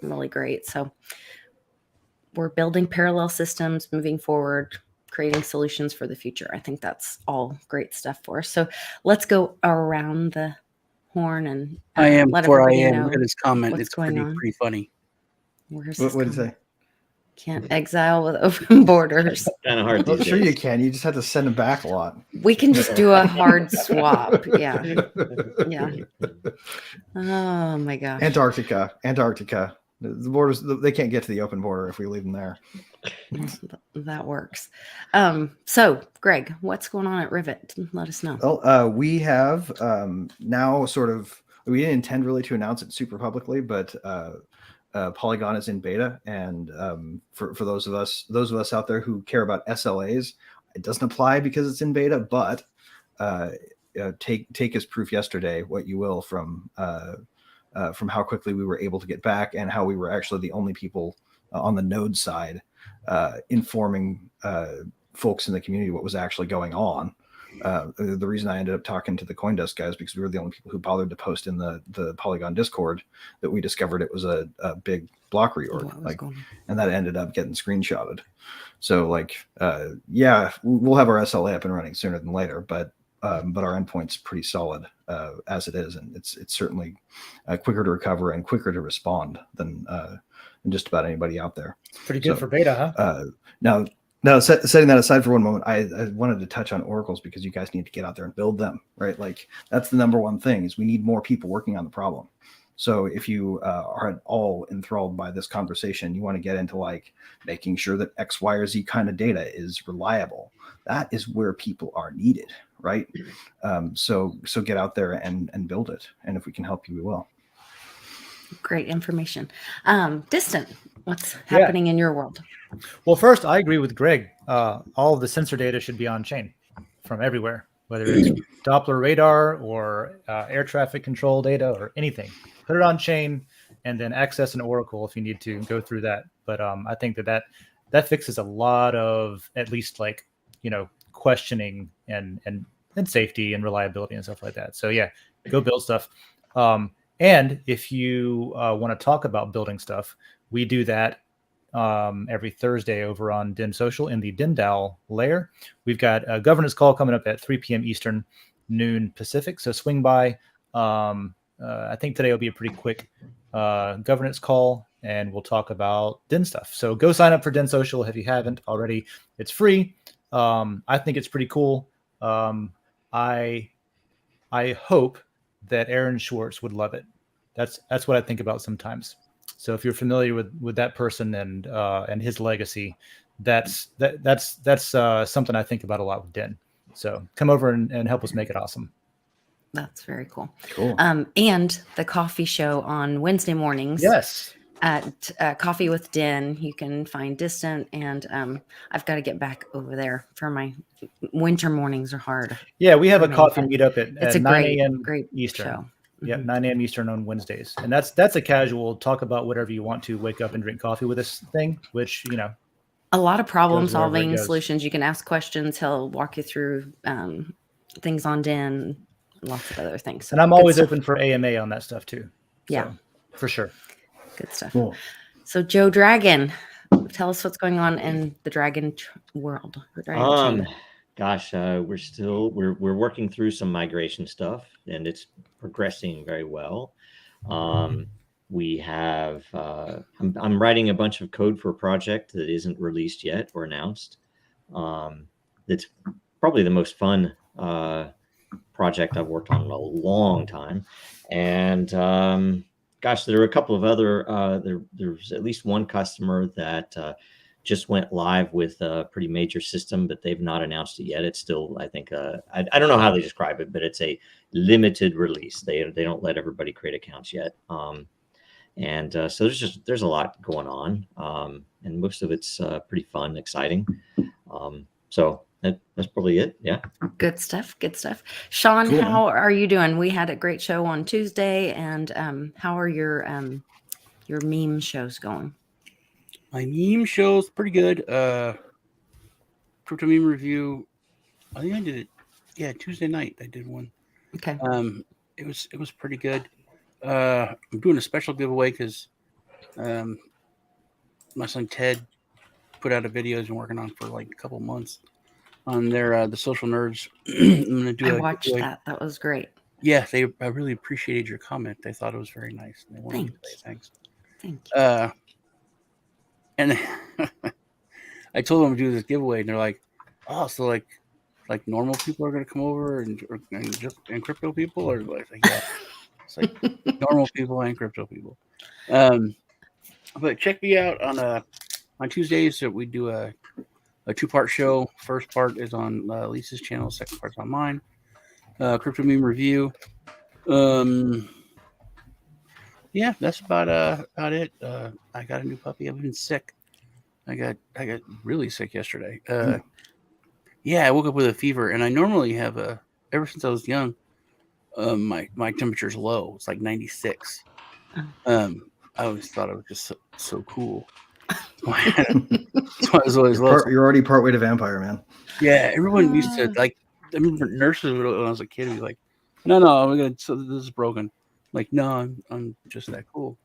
S2: really great. So we're building parallel systems, moving forward, creating solutions for the future. I think that's all great stuff for us. So let's go around the horn and let everybody know
S3: look at his comment.
S2: What's
S3: It's
S2: going on.
S3: pretty funny.
S4: What did he say?
S2: Can't exile with open borders.
S6: Kind of hard.
S4: Well, sure you can. You just have to send them back a lot.
S2: We can just do a hard swap. Yeah. Oh my gosh.
S4: Antarctica. The borders, they can't get to the open border if we leave them there.
S2: That works. So Greg, what's going on at Rivet? Let us know.
S4: Well, we have now we didn't intend really to announce it super publicly, but Polygon is in beta, and for those of us out there who care about SLAs, it doesn't apply because it's in beta. But take as proof yesterday what you will from how quickly we were able to get back, and how we were actually the only people on the node side informing folks in the community what was actually going on. The reason I ended up talking to the CoinDesk guys, because we were the only people who bothered to post in the Polygon Discord that we discovered it was a big block reorg, and that ended up getting screenshotted. So we'll have our SLA up and running sooner than later, but our endpoint's pretty solid as it is, and it's certainly quicker to recover and quicker to respond than just about anybody out there.
S5: Pretty good for beta, huh?
S4: Now, setting that aside for one moment, I wanted to touch on oracles, because you guys need to get out there and build them, right? Like, that's the number one thing, is we need more people working on the problem. So if you are at all enthralled by this conversation, you want to get into like making sure that X, Y, or Z kind of data is reliable. That is where people are needed, right? So get out there and build it. And if we can help you, we will.
S2: Great information. Distant, what's happening in your world?
S5: Well, first, I agree with Greg. All of the sensor data should be on chain from everywhere, whether it's Doppler radar or air traffic control data or anything. Put it on chain, and then access an oracle if you need to go through that. But I think that fixes a lot of, at least, like, questioning and safety and reliability and stuff like that. So yeah, go build stuff. And if you want to talk about building stuff, we do that every Thursday over on DIN Social in the DINDAO layer. We've got a governance call coming up at 3 p.m. Eastern, noon Pacific. So swing by. I think today will be a pretty quick governance call, and we'll talk about DIN stuff. So go sign up for DIN Social if you haven't already. It's free. I think it's pretty cool. I hope that Aaron Schwartz would love it. That's what I think about sometimes. So if you're familiar with that person and his legacy, that's something I think about a lot with DIN. So come over and help us make it awesome.
S2: That's very cool.
S4: Cool.
S2: And the coffee show on Wednesday mornings.
S5: Yes.
S2: At Coffee with DIN, you can find Distant, and I've got to get back over there for my winter mornings are hard.
S5: Yeah, we have a coffee meetup at 9 a.m.
S2: great
S5: Eastern.
S2: Show.
S5: Yeah, 9 a.m. Eastern on Wednesdays, and that's a casual talk about whatever you want to. Wake up and drink coffee with us thing, which
S2: a lot of problem
S5: goes wherever it
S2: solving
S5: goes.
S2: solutions. You can ask questions. He'll walk you through things on DIN, lots of other things. So
S5: And I'm
S2: good
S5: always
S2: stuff.
S5: open for AMA on that stuff too.
S2: Yeah.
S5: For sure.
S2: Good stuff.
S4: Cool.
S2: So Joe Dragon, tell us what's going on in the Dragon world. The Dragon chain.
S6: Gosh, we're working through some migration stuff, and it's progressing very well. We have I'm writing a bunch of code for a project that isn't released yet or announced. It's probably the most fun project I've worked on in a long time, and gosh, there are a couple of other. There's at least one customer that just went live with a pretty major system, but they've not announced it yet. It's still, I think, I don't know how they describe it, but it's a limited release. They don't let everybody create accounts yet. So there's a lot going on, and most of it's pretty fun, exciting. So that's probably it. Yeah.
S2: Good stuff. Good stuff. Sean,
S4: Cool.
S2: How are you doing? We had a great show on Tuesday, and how are your meme shows going?
S3: My meme show's pretty good. Crypto meme review. I think I did it. Yeah, Tuesday night I did one.
S2: Okay.
S3: It was pretty good. I'm doing a special giveaway because my son Ted put out a video he's been working on for like a couple months on their the social nerds. I'm gonna do
S2: I watched
S3: giveaway.
S2: that. That was great.
S3: Yeah, I really appreciated your comment. They thought it was very nice. And they wanted to say thanks.
S2: Thank you.
S3: And I told them to do this giveaway, and they're like, "Oh, so like normal people are gonna come over and crypto people, or like yeah, it's like normal people and crypto people." But check me out on Tuesdays. We do a 2-part show. First part is on Lisa's channel. Second part's on mine. Crypto meme review. Yeah, that's about it. I got a new puppy. I've been sick. I got really sick yesterday. Yeah, I woke up with a fever, and I normally have ever since I was young, my temperature's low. It's like 96. I always thought it was just so cool. That's why I was always low.
S4: You're already partway to vampire, man.
S3: Yeah, everyone used to like. I remember nurses when I was a kid would be like, "No, so this is broken." Like, no, I'm just that cool.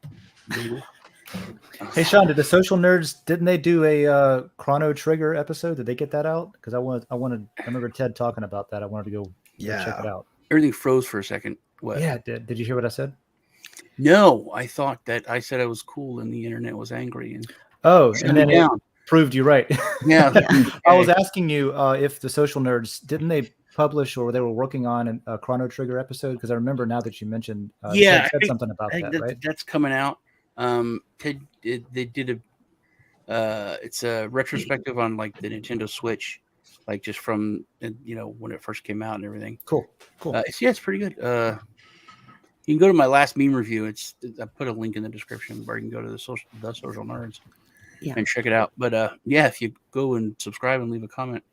S5: Hey Sean, did the Social Nerds didn't they do a Chrono Trigger episode? Did they get that out? Because I remember Ted talking about that. I wanted to go check it out.
S3: Everything froze for a second. What?
S5: Yeah, did you hear what I said?
S3: No, I thought that I said I was cool and the internet was angry and
S5: and then it proved you right.
S3: Yeah.
S5: I was asking you if the Social Nerds didn't they publish or they were working on a Chrono Trigger episode? Because I remember now that you mentioned Ted said something about that, right?
S3: That's coming out. Ted they did it's a retrospective on like the Nintendo Switch, like just from when it first came out and everything.
S5: Cool.
S3: It's pretty good. You can go to my last meme review. I put a link in the description where you can go to the Social Nerds and check it out. But if you go and subscribe and leave a comment,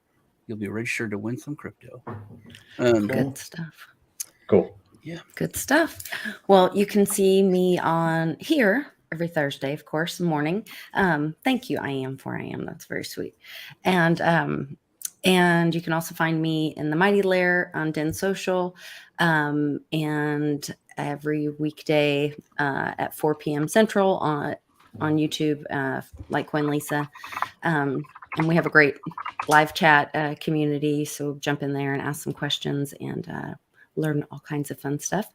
S3: you'll be registered to win some crypto.
S2: Good stuff.
S6: Cool.
S3: Yeah.
S2: Good stuff. Well, you can see me on here every Thursday, of course, morning. Thank you. I am. That's very sweet. And you can also find me in the Mighty Lair on Den Social, and every weekday at 4 p.m. Central on YouTube, like Quinn Lisa. And we have a great live chat community. So jump in there and ask some questions and learn all kinds of fun stuff.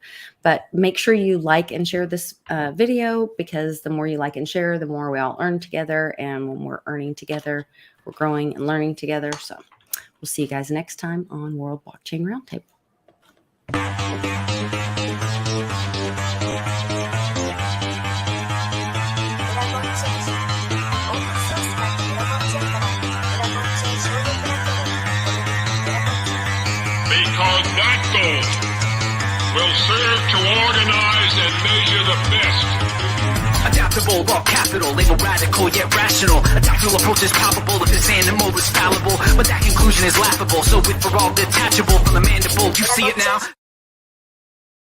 S2: But make sure you like and share this video, because the more you like and share, the more we all earn together. And when we're earning together, we're growing and learning together. So we'll see you guys next time on World Blockchain Roundtable.
S7: Because that goal will serve to organize and measure the best.
S8: Adaptable, raw capital, label radical yet rational. A tactical approach is palpable if this animal is fallible, but that conclusion is laughable. So with for all detachable from the mandible, you see it now.